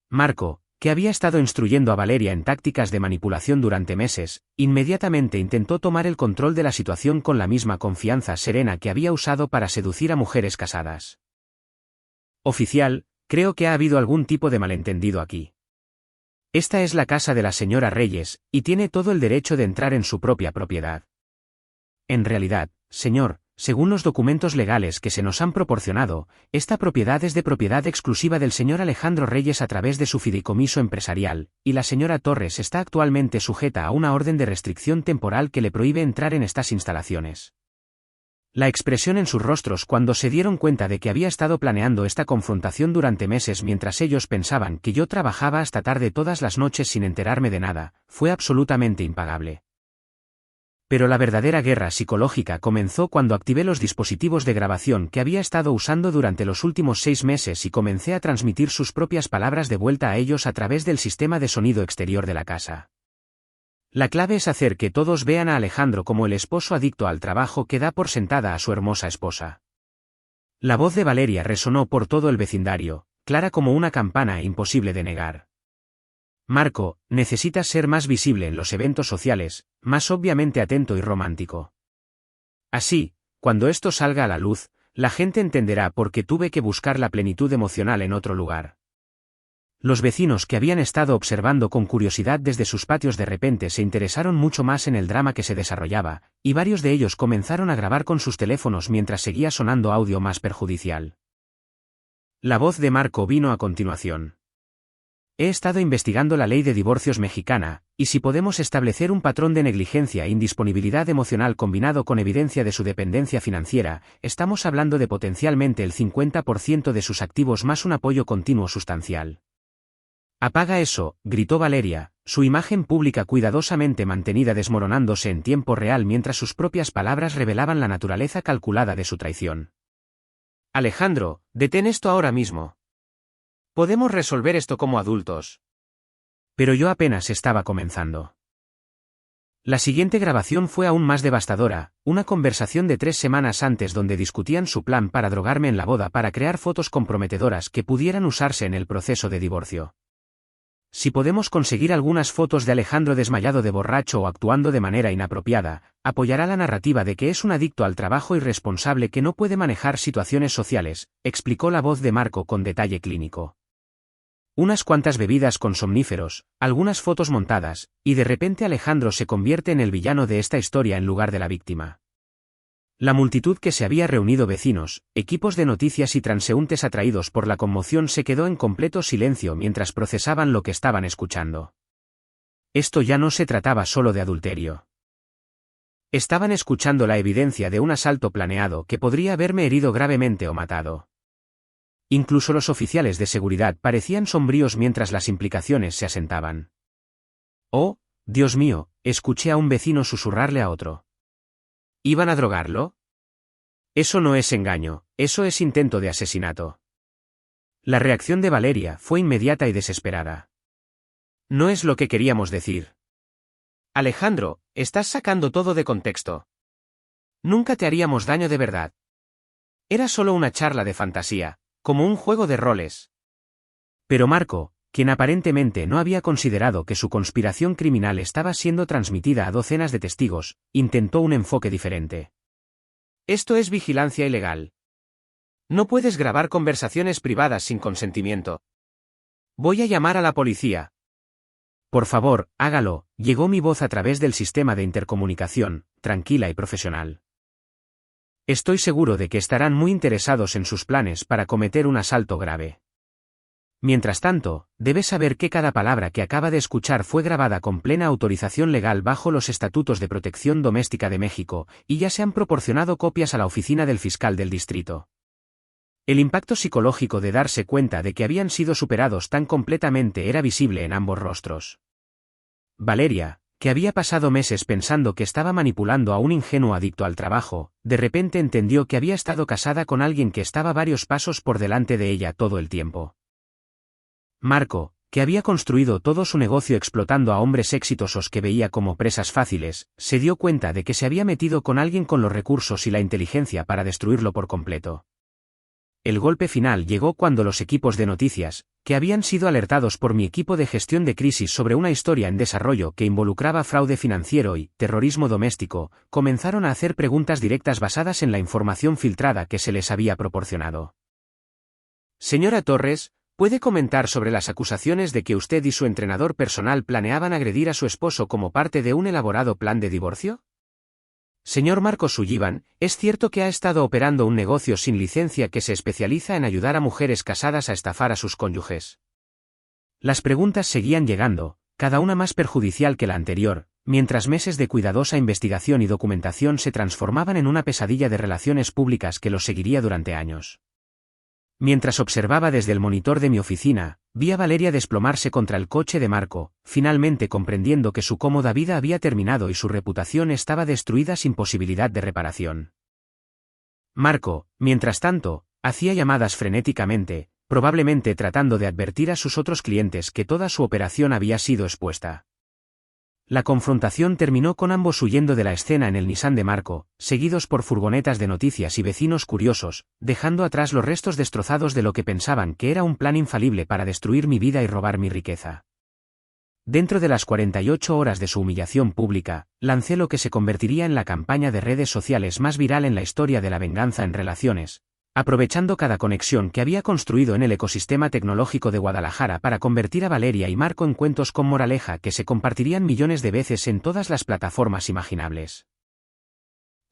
Marco, que había estado instruyendo a Valeria en tácticas de manipulación durante meses, inmediatamente intentó tomar el control de la situación con la misma confianza serena que había usado para seducir a mujeres casadas. Oficial, creo que ha habido algún tipo de malentendido aquí. Esta es la casa de la señora Reyes, y tiene todo el derecho de entrar en su propia propiedad. En realidad, señor, según los documentos legales que se nos han proporcionado, esta propiedad es de propiedad exclusiva del señor Alejandro Reyes a través de su fideicomiso empresarial, y la señora Torres está actualmente sujeta a una orden de restricción temporal que le prohíbe entrar en estas instalaciones. La expresión en sus rostros cuando se dieron cuenta de que había estado planeando esta confrontación durante meses mientras ellos pensaban que yo trabajaba hasta tarde todas las noches sin enterarme de nada, fue absolutamente impagable. Pero la verdadera guerra psicológica comenzó cuando activé los dispositivos de grabación que había estado usando durante los últimos 6 meses y comencé a transmitir sus propias palabras de vuelta a ellos a través del sistema de sonido exterior de la casa. La clave es hacer que todos vean a Alejandro como el esposo adicto al trabajo que da por sentada a su hermosa esposa. La voz de Valeria resonó por todo el vecindario, clara como una campana imposible de negar. Marco, necesitas ser más visible en los eventos sociales, más obviamente atento y romántico. Así, cuando esto salga a la luz, la gente entenderá por qué tuve que buscar la plenitud emocional en otro lugar. Los vecinos que habían estado observando con curiosidad desde sus patios de repente se interesaron mucho más en el drama que se desarrollaba, y varios de ellos comenzaron a grabar con sus teléfonos mientras seguía sonando audio más perjudicial. La voz de Marco vino a continuación. He estado investigando la ley de divorcios mexicana, y si podemos establecer un patrón de negligencia e indisponibilidad emocional combinado con evidencia de su dependencia financiera, estamos hablando de potencialmente el 50% de sus activos más un apoyo continuo sustancial. Apaga eso, gritó Valeria, su imagen pública cuidadosamente mantenida desmoronándose en tiempo real mientras sus propias palabras revelaban la naturaleza calculada de su traición. Alejandro, detén esto ahora mismo. Podemos resolver esto como adultos. Pero yo apenas estaba comenzando. La siguiente grabación fue aún más devastadora, una conversación de 3 semanas antes donde discutían su plan para drogarme en la boda para crear fotos comprometedoras que pudieran usarse en el proceso de divorcio. Si podemos conseguir algunas fotos de Alejandro desmayado de borracho o actuando de manera inapropiada, apoyará la narrativa de que es un adicto al trabajo irresponsable que no puede manejar situaciones sociales, explicó la voz de Marco con detalle clínico. Unas cuantas bebidas con somníferos, algunas fotos montadas, y de repente Alejandro se convierte en el villano de esta historia en lugar de la víctima. La multitud que se había reunido, vecinos, equipos de noticias y transeúntes atraídos por la conmoción, se quedó en completo silencio mientras procesaban lo que estaban escuchando. Esto ya no se trataba solo de adulterio. Estaban escuchando la evidencia de un asalto planeado que podría haberme herido gravemente o matado. Incluso los oficiales de seguridad parecían sombríos mientras las implicaciones se asentaban. Oh, Dios mío, escuché a un vecino susurrarle a otro. ¿Iban a drogarlo? Eso no es engaño, eso es intento de asesinato. La reacción de Valeria fue inmediata y desesperada. No es lo que queríamos decir. Alejandro, estás sacando todo de contexto. Nunca te haríamos daño de verdad. Era solo una charla de fantasía, como un juego de roles. Pero Marco, quien aparentemente no había considerado que su conspiración criminal estaba siendo transmitida a docenas de testigos, intentó un enfoque diferente. Esto es vigilancia ilegal. No puedes grabar conversaciones privadas sin consentimiento. Voy a llamar a la policía. Por favor, hágalo, llegó mi voz a través del sistema de intercomunicación, tranquila y profesional. Estoy seguro de que estarán muy interesados en sus planes para cometer un asalto grave. Mientras tanto, debes saber que cada palabra que acaba de escuchar fue grabada con plena autorización legal bajo los Estatutos de Protección Doméstica de México, y ya se han proporcionado copias a la oficina del fiscal del distrito. El impacto psicológico de darse cuenta de que habían sido superados tan completamente era visible en ambos rostros. Valeria, que había pasado meses pensando que estaba manipulando a un ingenuo adicto al trabajo, de repente entendió que había estado casada con alguien que estaba varios pasos por delante de ella todo el tiempo. Marco, que había construido todo su negocio explotando a hombres exitosos que veía como presas fáciles, se dio cuenta de que se había metido con alguien con los recursos y la inteligencia para destruirlo por completo. El golpe final llegó cuando los equipos de noticias, que habían sido alertados por mi equipo de gestión de crisis sobre una historia en desarrollo que involucraba fraude financiero y terrorismo doméstico, comenzaron a hacer preguntas directas basadas en la información filtrada que se les había proporcionado. Señora Torres, ¿puede comentar sobre las acusaciones de que usted y su entrenador personal planeaban agredir a su esposo como parte de un elaborado plan de divorcio? Señor Marco Sullivan, ¿es cierto que ha estado operando un negocio sin licencia que se especializa en ayudar a mujeres casadas a estafar a sus cónyuges? Las preguntas seguían llegando, cada una más perjudicial que la anterior, mientras meses de cuidadosa investigación y documentación se transformaban en una pesadilla de relaciones públicas que los seguiría durante años. Mientras observaba desde el monitor de mi oficina, vi a Valeria desplomarse contra el coche de Marco, finalmente comprendiendo que su cómoda vida había terminado y su reputación estaba destruida sin posibilidad de reparación. Marco, mientras tanto, hacía llamadas frenéticamente, probablemente tratando de advertir a sus otros clientes que toda su operación había sido expuesta. La confrontación terminó con ambos huyendo de la escena en el Nissan de Marco, seguidos por furgonetas de noticias y vecinos curiosos, dejando atrás los restos destrozados de lo que pensaban que era un plan infalible para destruir mi vida y robar mi riqueza. Dentro de las 48 horas de su humillación pública, lancé lo que se convertiría en la campaña de redes sociales más viral en la historia de la venganza en relaciones, aprovechando cada conexión que había construido en el ecosistema tecnológico de Guadalajara para convertir a Valeria y Marco en cuentos con moraleja que se compartirían millones de veces en todas las plataformas imaginables.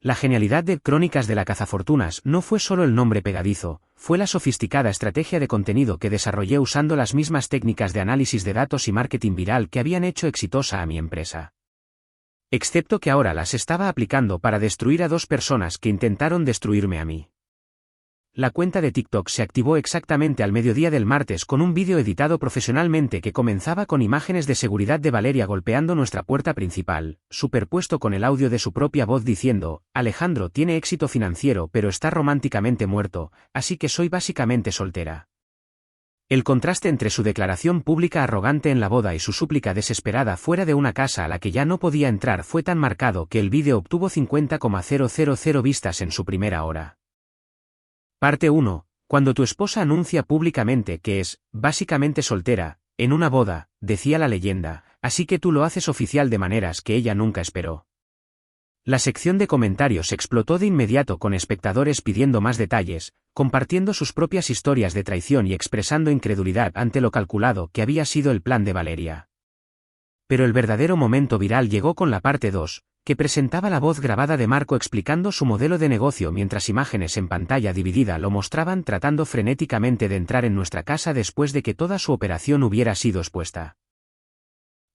La genialidad de Crónicas de la Cazafortunas no fue solo el nombre pegadizo, fue la sofisticada estrategia de contenido que desarrollé usando las mismas técnicas de análisis de datos y marketing viral que habían hecho exitosa a mi empresa. Excepto que ahora las estaba aplicando para destruir a dos personas que intentaron destruirme a mí. La cuenta de TikTok se activó exactamente al mediodía del martes con un vídeo editado profesionalmente que comenzaba con imágenes de seguridad de Valeria golpeando nuestra puerta principal, superpuesto con el audio de su propia voz diciendo: Alejandro tiene éxito financiero pero está románticamente muerto, así que soy básicamente soltera. El contraste entre su declaración pública arrogante en la boda y su súplica desesperada fuera de una casa a la que ya no podía entrar fue tan marcado que el vídeo obtuvo 50,000 vistas en su primera hora. Parte 1. Cuando tu esposa anuncia públicamente que es, básicamente soltera, en una boda, decía la leyenda, así que tú lo haces oficial de maneras que ella nunca esperó. La sección de comentarios explotó de inmediato con espectadores pidiendo más detalles, compartiendo sus propias historias de traición y expresando incredulidad ante lo calculado que había sido el plan de Valeria. Pero el verdadero momento viral llegó con la parte 2, que presentaba la voz grabada de Marco explicando su modelo de negocio mientras imágenes en pantalla dividida lo mostraban tratando frenéticamente de entrar en nuestra casa después de que toda su operación hubiera sido expuesta.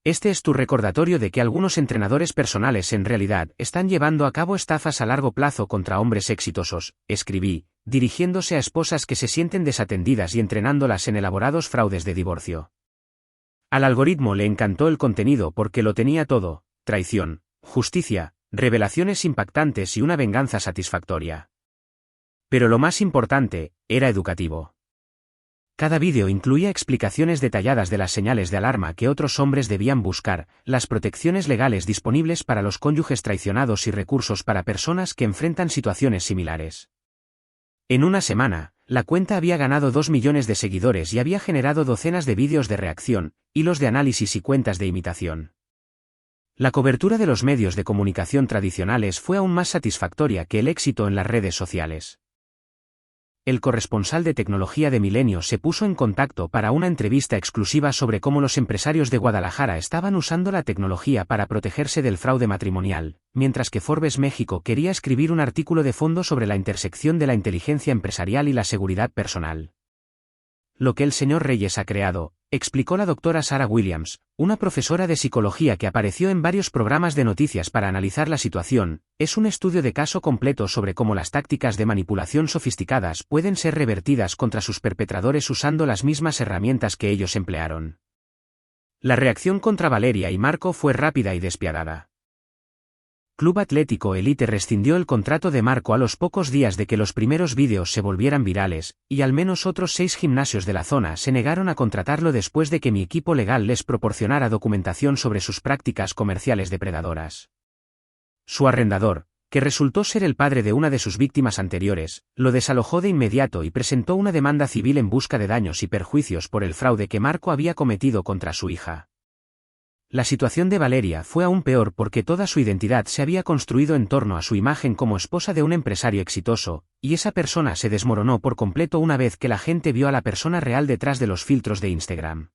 Este es tu recordatorio de que algunos entrenadores personales en realidad están llevando a cabo estafas a largo plazo contra hombres exitosos, escribí, dirigiéndose a esposas que se sienten desatendidas y entrenándolas en elaborados fraudes de divorcio. Al algoritmo le encantó el contenido porque lo tenía todo: traición, justicia, revelaciones impactantes y una venganza satisfactoria. Pero lo más importante, era educativo. Cada vídeo incluía explicaciones detalladas de las señales de alarma que otros hombres debían buscar, las protecciones legales disponibles para los cónyuges traicionados y recursos para personas que enfrentan situaciones similares. En una semana, la cuenta había ganado 2 millones de seguidores y había generado docenas de vídeos de reacción, hilos de análisis y cuentas de imitación. La cobertura de los medios de comunicación tradicionales fue aún más satisfactoria que el éxito en las redes sociales. El corresponsal de tecnología de Milenio se puso en contacto para una entrevista exclusiva sobre cómo los empresarios de Guadalajara estaban usando la tecnología para protegerse del fraude matrimonial, mientras que Forbes México quería escribir un artículo de fondo sobre la intersección de la inteligencia empresarial y la seguridad personal. Lo que el señor Reyes ha creado, explicó la doctora Sarah Williams, una profesora de psicología que apareció en varios programas de noticias para analizar la situación, es un estudio de caso completo sobre cómo las tácticas de manipulación sofisticadas pueden ser revertidas contra sus perpetradores usando las mismas herramientas que ellos emplearon. La reacción contra Valeria y Marco fue rápida y despiadada. Club Atlético Elite rescindió el contrato de Marco a los pocos días de que los primeros vídeos se volvieran virales, y al menos otros 6 gimnasios de la zona se negaron a contratarlo después de que mi equipo legal les proporcionara documentación sobre sus prácticas comerciales depredadoras. Su arrendador, que resultó ser el padre de una de sus víctimas anteriores, lo desalojó de inmediato y presentó una demanda civil en busca de daños y perjuicios por el fraude que Marco había cometido contra su hija. La situación de Valeria fue aún peor porque toda su identidad se había construido en torno a su imagen como esposa de un empresario exitoso, y esa persona se desmoronó por completo una vez que la gente vio a la persona real detrás de los filtros de Instagram.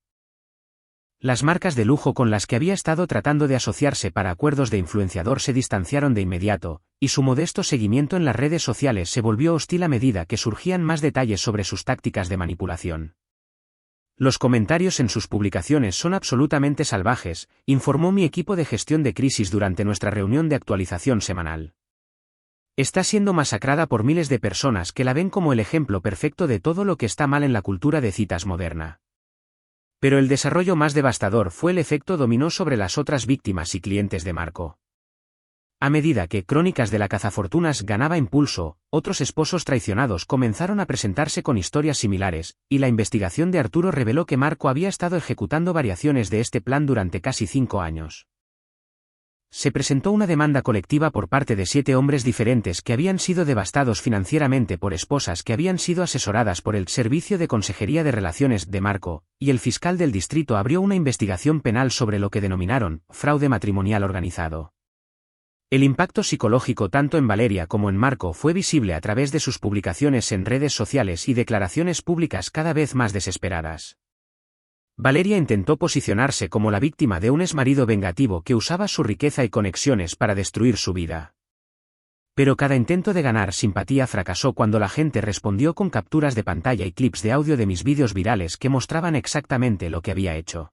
Las marcas de lujo con las que había estado tratando de asociarse para acuerdos de influenciador se distanciaron de inmediato, y su modesto seguimiento en las redes sociales se volvió hostil a medida que surgían más detalles sobre sus tácticas de manipulación. Los comentarios en sus publicaciones son absolutamente salvajes, informó mi equipo de gestión de crisis durante nuestra reunión de actualización semanal. Está siendo masacrada por miles de personas que la ven como el ejemplo perfecto de todo lo que está mal en la cultura de citas moderna. Pero el desarrollo más devastador fue el efecto dominó sobre las otras víctimas y clientes de Marco. A medida que Crónicas de la Cazafortunas ganaba impulso, otros esposos traicionados comenzaron a presentarse con historias similares, y la investigación de Arturo reveló que Marco había estado ejecutando variaciones de este plan durante casi 5 años. Se presentó una demanda colectiva por parte de 7 hombres diferentes que habían sido devastados financieramente por esposas que habían sido asesoradas por el Servicio de Consejería de Relaciones de Marco, y el fiscal del distrito abrió una investigación penal sobre lo que denominaron fraude matrimonial organizado. El impacto psicológico tanto en Valeria como en Marco fue visible a través de sus publicaciones en redes sociales y declaraciones públicas cada vez más desesperadas. Valeria intentó posicionarse como la víctima de un exmarido vengativo que usaba su riqueza y conexiones para destruir su vida. Pero cada intento de ganar simpatía fracasó cuando la gente respondió con capturas de pantalla y clips de audio de mis vídeos virales que mostraban exactamente lo que había hecho.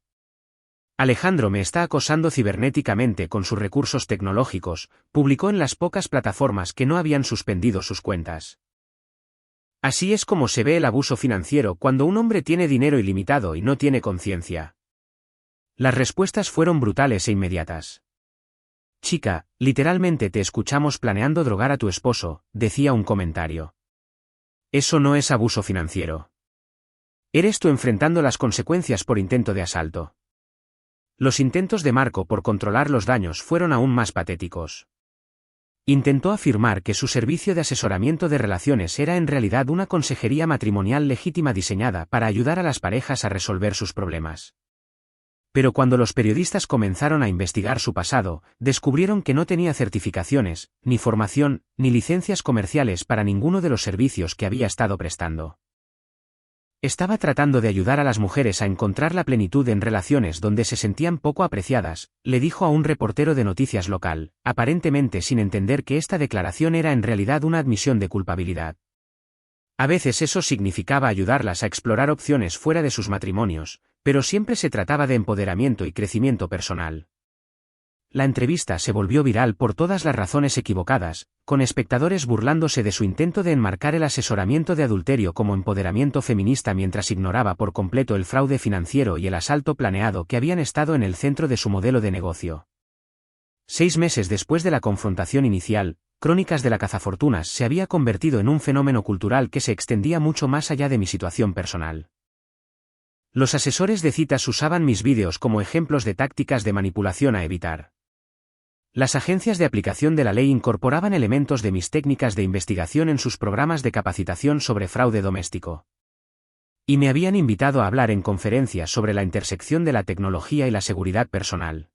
Alejandro me está acosando cibernéticamente con sus recursos tecnológicos, publicó en las pocas plataformas que no habían suspendido sus cuentas. Así es como se ve el abuso financiero cuando un hombre tiene dinero ilimitado y no tiene conciencia. Las respuestas fueron brutales e inmediatas. Chica, literalmente te escuchamos planeando drogar a tu esposo, decía un comentario. Eso no es abuso financiero. Eres tú enfrentando las consecuencias por intento de asalto. Los intentos de Marco por controlar los daños fueron aún más patéticos. Intentó afirmar que su servicio de asesoramiento de relaciones era en realidad una consejería matrimonial legítima diseñada para ayudar a las parejas a resolver sus problemas. Pero cuando los periodistas comenzaron a investigar su pasado, descubrieron que no tenía certificaciones, ni formación, ni licencias comerciales para ninguno de los servicios que había estado prestando. Estaba tratando de ayudar a las mujeres a encontrar la plenitud en relaciones donde se sentían poco apreciadas, le dijo a un reportero de noticias local, aparentemente sin entender que esta declaración era en realidad una admisión de culpabilidad. A veces eso significaba ayudarlas a explorar opciones fuera de sus matrimonios, pero siempre se trataba de empoderamiento y crecimiento personal. La entrevista se volvió viral por todas las razones equivocadas, con espectadores burlándose de su intento de enmarcar el asesoramiento de adulterio como empoderamiento feminista mientras ignoraba por completo el fraude financiero y el asalto planeado que habían estado en el centro de su modelo de negocio. 6 meses después de la confrontación inicial, Crónicas de la Cazafortunas se había convertido en un fenómeno cultural que se extendía mucho más allá de mi situación personal. Los asesores de citas usaban mis vídeos como ejemplos de tácticas de manipulación a evitar. Las agencias de aplicación de la ley incorporaban elementos de mis técnicas de investigación en sus programas de capacitación sobre fraude doméstico. Y me habían invitado a hablar en conferencias sobre la intersección de la tecnología y la seguridad personal.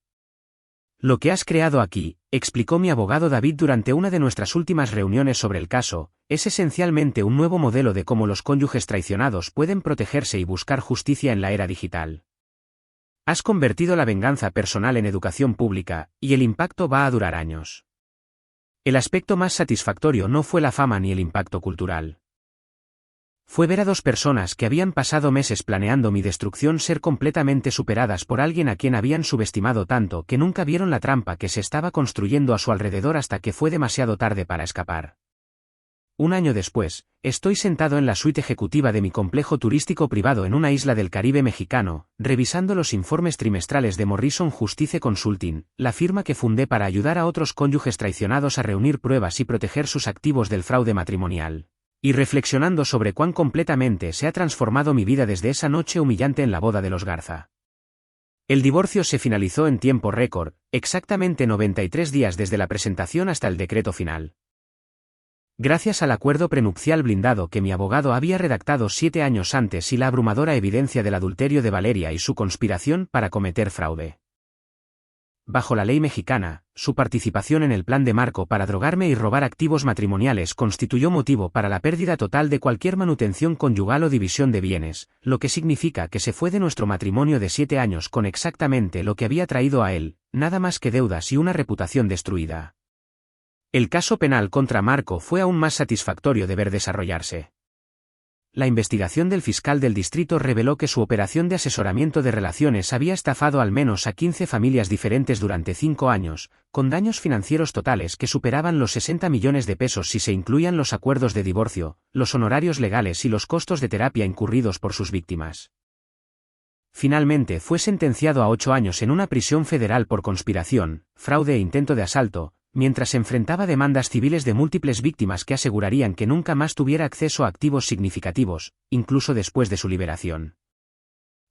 Lo que has creado aquí, explicó mi abogado David durante una de nuestras últimas reuniones sobre el caso, es esencialmente un nuevo modelo de cómo los cónyuges traicionados pueden protegerse y buscar justicia en la era digital. Has convertido la venganza personal en educación pública, y el impacto va a durar años. El aspecto más satisfactorio no fue la fama ni el impacto cultural. Fue ver a 2 personas que habían pasado meses planeando mi destrucción ser completamente superadas por alguien a quien habían subestimado tanto que nunca vieron la trampa que se estaba construyendo a su alrededor hasta que fue demasiado tarde para escapar. un año después, estoy sentado en la suite ejecutiva de mi complejo turístico privado en una isla del Caribe mexicano, revisando los informes trimestrales de Morrison Justice Consulting, la firma que fundé para ayudar a otros cónyuges traicionados a reunir pruebas y proteger sus activos del fraude matrimonial. Y reflexionando sobre cuán completamente se ha transformado mi vida desde esa noche humillante en la boda de los Garza. El divorcio se finalizó en tiempo récord, exactamente 93 días desde la presentación hasta el decreto final. Gracias al acuerdo prenupcial blindado que mi abogado había redactado 7 años antes y la abrumadora evidencia del adulterio de Valeria y su conspiración para cometer fraude. Bajo la ley mexicana, su participación en el plan de Marco para drogarme y robar activos matrimoniales constituyó motivo para la pérdida total de cualquier manutención conyugal o división de bienes, lo que significa que se fue de nuestro matrimonio de 7 años con exactamente lo que había traído a él, nada más que deudas y una reputación destruida. El caso penal contra Marco fue aún más satisfactorio de ver desarrollarse. La investigación del fiscal del distrito reveló que su operación de asesoramiento de relaciones había estafado al menos a 15 familias diferentes durante 5 años, con daños financieros totales que superaban los 60 millones de pesos si se incluían los acuerdos de divorcio, los honorarios legales y los costos de terapia incurridos por sus víctimas. Finalmente fue sentenciado a 8 años en una prisión federal por conspiración, fraude e intento de asalto, mientras enfrentaba demandas civiles de múltiples víctimas que asegurarían que nunca más tuviera acceso a activos significativos, incluso después de su liberación.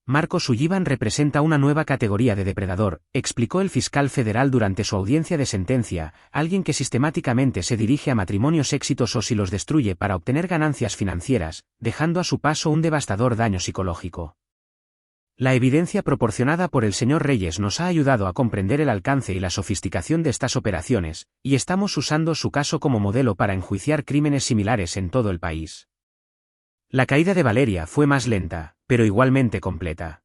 Marco Sullivan representa una nueva categoría de depredador, explicó el fiscal federal durante su audiencia de sentencia, alguien que sistemáticamente se dirige a matrimonios exitosos y los destruye para obtener ganancias financieras, dejando a su paso un devastador daño psicológico. La evidencia proporcionada por el señor Reyes nos ha ayudado a comprender el alcance y la sofisticación de estas operaciones, y estamos usando su caso como modelo para enjuiciar crímenes similares en todo el país. La caída de Valeria fue más lenta, pero igualmente completa.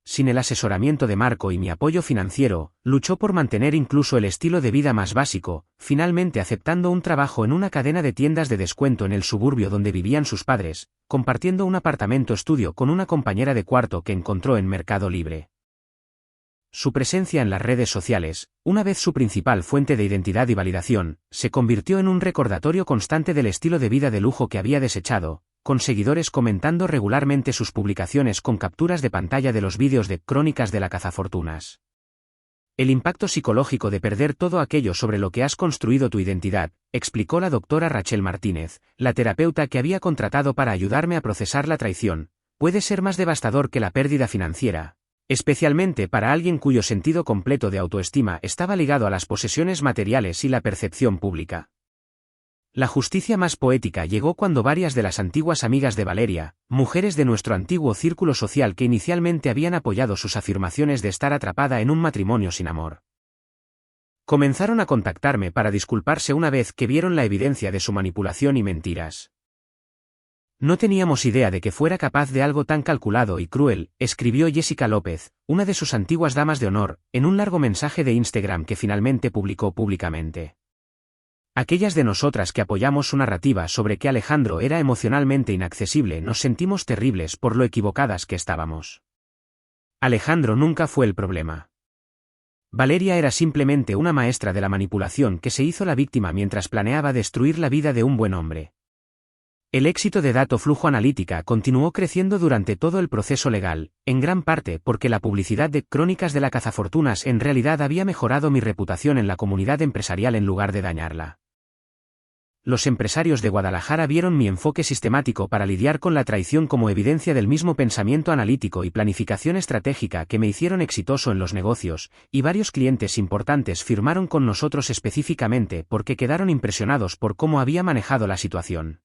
Sin el asesoramiento de Marco y mi apoyo financiero, luchó por mantener incluso el estilo de vida más básico, finalmente aceptando un trabajo en una cadena de tiendas de descuento en el suburbio donde vivían sus padres, compartiendo un apartamento estudio con una compañera de cuarto que encontró en Mercado Libre. Su presencia en las redes sociales, una vez su principal fuente de identidad y validación, se convirtió en un recordatorio constante del estilo de vida de lujo que había desechado, con seguidores comentando regularmente sus publicaciones con capturas de pantalla de los vídeos de Crónicas de la Cazafortunas. El impacto psicológico de perder todo aquello sobre lo que has construido tu identidad, explicó la doctora Rachel Martínez, la terapeuta que había contratado para ayudarme a procesar la traición, puede ser más devastador que la pérdida financiera, especialmente para alguien cuyo sentido completo de autoestima estaba ligado a las posesiones materiales y la percepción pública. La justicia más poética llegó cuando varias de las antiguas amigas de Valeria, mujeres de nuestro antiguo círculo social que inicialmente habían apoyado sus afirmaciones de estar atrapada en un matrimonio sin amor, comenzaron a contactarme para disculparse una vez que vieron la evidencia de su manipulación y mentiras. No teníamos idea de que fuera capaz de algo tan calculado y cruel, escribió Jessica López, una de sus antiguas damas de honor, en un largo mensaje de Instagram que finalmente publicó públicamente. Aquellas de nosotras que apoyamos su narrativa sobre que Alejandro era emocionalmente inaccesible nos sentimos terribles por lo equivocadas que estábamos. Alejandro nunca fue el problema. Valeria era simplemente una maestra de la manipulación que se hizo la víctima mientras planeaba destruir la vida de un buen hombre. El éxito de Dato Flujo Analítica continuó creciendo durante todo el proceso legal, en gran parte porque la publicidad de Crónicas de la Cazafortunas en realidad había mejorado mi reputación en la comunidad empresarial en lugar de dañarla. Los empresarios de Guadalajara vieron mi enfoque sistemático para lidiar con la traición como evidencia del mismo pensamiento analítico y planificación estratégica que me hicieron exitoso en los negocios, y varios clientes importantes firmaron con nosotros específicamente porque quedaron impresionados por cómo había manejado la situación.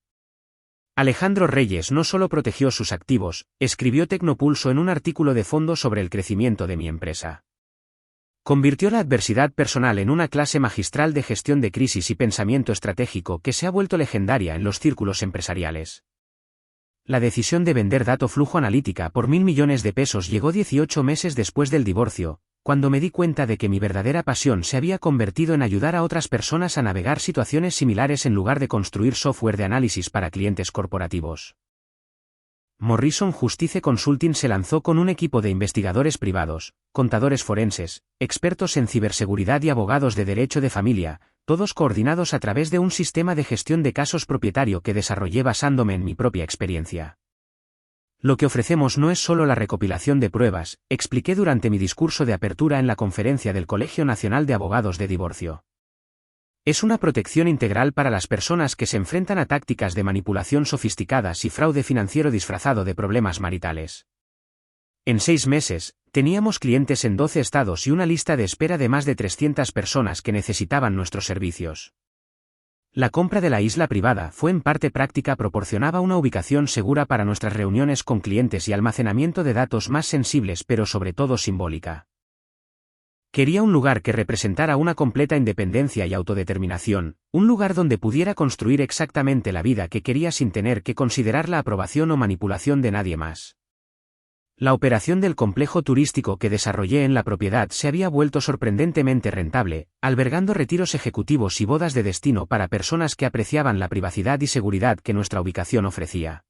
Alejandro Reyes no solo protegió sus activos, escribió Tecnopulso en un artículo de fondo sobre el crecimiento de mi empresa. Convirtió la adversidad personal en una clase magistral de gestión de crisis y pensamiento estratégico que se ha vuelto legendaria en los círculos empresariales. La decisión de vender Dato Flujo Analítica por 1.000 millones de pesos llegó 18 meses después del divorcio, cuando me di cuenta de que mi verdadera pasión se había convertido en ayudar a otras personas a navegar situaciones similares en lugar de construir software de análisis para clientes corporativos. Morrison Justice Consulting se lanzó con un equipo de investigadores privados, contadores forenses, expertos en ciberseguridad y abogados de derecho de familia, todos coordinados a través de un sistema de gestión de casos propietario que desarrollé basándome en mi propia experiencia. Lo que ofrecemos no es solo la recopilación de pruebas, expliqué durante mi discurso de apertura en la conferencia del Colegio Nacional de Abogados de Divorcio. Es una protección integral para las personas que se enfrentan a tácticas de manipulación sofisticadas y fraude financiero disfrazado de problemas maritales. En 6 meses, teníamos clientes en 12 estados y una lista de espera de más de 300 personas que necesitaban nuestros servicios. La compra de la isla privada fue en parte práctica, proporcionaba una ubicación segura para nuestras reuniones con clientes y almacenamiento de datos más sensibles, pero sobre todo simbólica. Quería un lugar que representara una completa independencia y autodeterminación, un lugar donde pudiera construir exactamente la vida que quería sin tener que considerar la aprobación o manipulación de nadie más. La operación del complejo turístico que desarrollé en la propiedad se había vuelto sorprendentemente rentable, albergando retiros ejecutivos y bodas de destino para personas que apreciaban la privacidad y seguridad que nuestra ubicación ofrecía.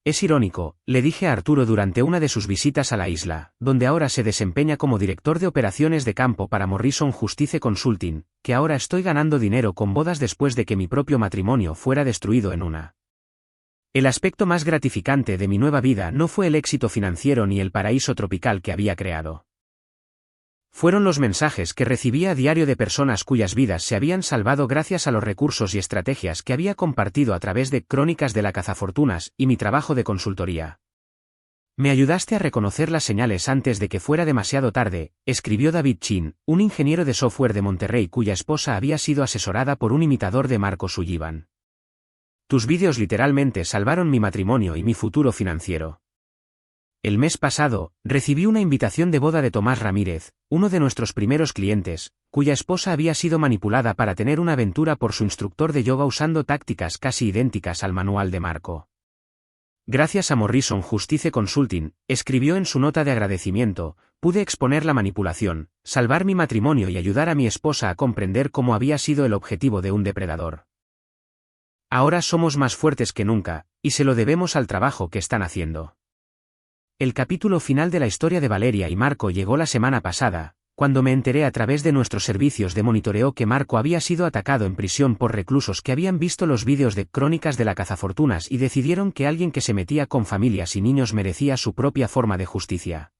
Es irónico, le dije a Arturo durante una de sus visitas a la isla, donde ahora se desempeña como director de operaciones de campo para Morrison Justice Consulting, que ahora estoy ganando dinero con bodas después de que mi propio matrimonio fuera destruido en una. El aspecto más gratificante de mi nueva vida no fue el éxito financiero ni el paraíso tropical que había creado. Fueron los mensajes que recibía a diario de personas cuyas vidas se habían salvado gracias a los recursos y estrategias que había compartido a través de Crónicas de la Cazafortunas y mi trabajo de consultoría. Me ayudaste a reconocer las señales antes de que fuera demasiado tarde, escribió David Chin, un ingeniero de software de Monterrey cuya esposa había sido asesorada por un imitador de Marco Sullivan. Tus vídeos literalmente salvaron mi matrimonio y mi futuro financiero. El mes pasado, recibí una invitación de boda de Tomás Ramírez, uno de nuestros primeros clientes, cuya esposa había sido manipulada para tener una aventura por su instructor de yoga usando tácticas casi idénticas al manual de Marco. Gracias a Morrison Justice Consulting, escribió en su nota de agradecimiento, pude exponer la manipulación, salvar mi matrimonio y ayudar a mi esposa a comprender cómo había sido el objetivo de un depredador. Ahora somos más fuertes que nunca, y se lo debemos al trabajo que están haciendo. El capítulo final de la historia de Valeria y Marco llegó la semana pasada, cuando me enteré a través de nuestros servicios de monitoreo que Marco había sido atacado en prisión por reclusos que habían visto los vídeos de Crónicas de la Cazafortunas y decidieron que alguien que se metía con familias y niños merecía su propia forma de justicia.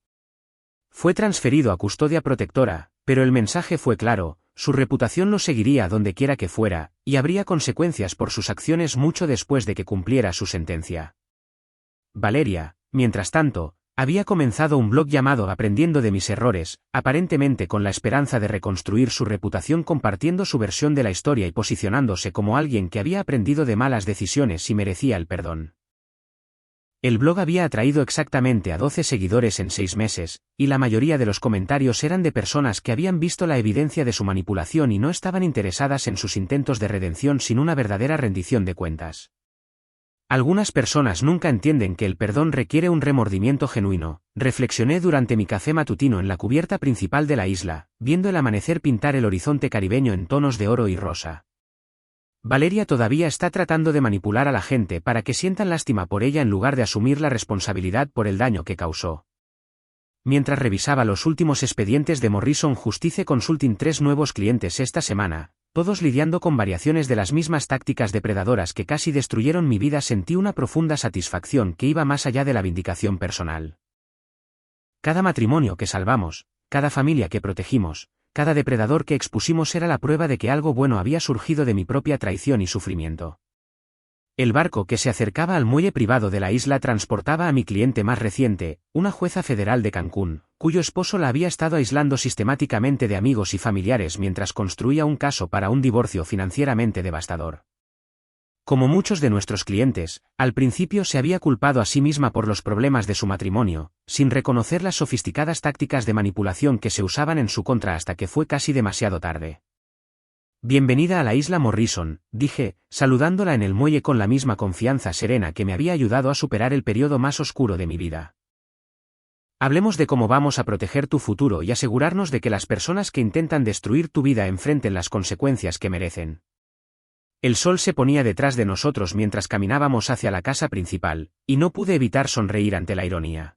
Fue transferido a custodia protectora, pero el mensaje fue claro. Su reputación lo seguiría donde quiera que fuera, y habría consecuencias por sus acciones mucho después de que cumpliera su sentencia. Valeria, mientras tanto, había comenzado un blog llamado Aprendiendo de mis errores, aparentemente con la esperanza de reconstruir su reputación compartiendo su versión de la historia y posicionándose como alguien que había aprendido de malas decisiones y merecía el perdón. El blog había atraído exactamente a 12 seguidores en 6 meses, y la mayoría de los comentarios eran de personas que habían visto la evidencia de su manipulación y no estaban interesadas en sus intentos de redención sin una verdadera rendición de cuentas. Algunas personas nunca entienden que el perdón requiere un remordimiento genuino, reflexioné durante mi café matutino en la cubierta principal de la isla, viendo el amanecer pintar el horizonte caribeño en tonos de oro y rosa. Valeria todavía está tratando de manipular a la gente para que sientan lástima por ella en lugar de asumir la responsabilidad por el daño que causó. Mientras revisaba los últimos expedientes de Morrison Justice Consulting, 3 nuevos clientes esta semana, todos lidiando con variaciones de las mismas tácticas depredadoras que casi destruyeron mi vida, sentí una profunda satisfacción que iba más allá de la vindicación personal. Cada matrimonio que salvamos, cada familia que protegimos, cada depredador que expusimos era la prueba de que algo bueno había surgido de mi propia traición y sufrimiento. El barco que se acercaba al muelle privado de la isla transportaba a mi cliente más reciente, una jueza federal de Cancún, cuyo esposo la había estado aislando sistemáticamente de amigos y familiares mientras construía un caso para un divorcio financieramente devastador. Como muchos de nuestros clientes, al principio se había culpado a sí misma por los problemas de su matrimonio, sin reconocer las sofisticadas tácticas de manipulación que se usaban en su contra hasta que fue casi demasiado tarde. Bienvenida a la isla Morrison, dije, saludándola en el muelle con la misma confianza serena que me había ayudado a superar el periodo más oscuro de mi vida. Hablemos de cómo vamos a proteger tu futuro y asegurarnos de que las personas que intentan destruir tu vida enfrenten las consecuencias que merecen. El sol se ponía detrás de nosotros mientras caminábamos hacia la casa principal, y no pude evitar sonreír ante la ironía.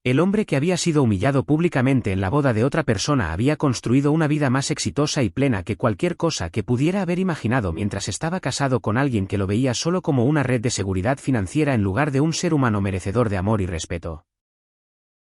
El hombre que había sido humillado públicamente en la boda de otra persona había construido una vida más exitosa y plena que cualquier cosa que pudiera haber imaginado mientras estaba casado con alguien que lo veía solo como una red de seguridad financiera en lugar de un ser humano merecedor de amor y respeto.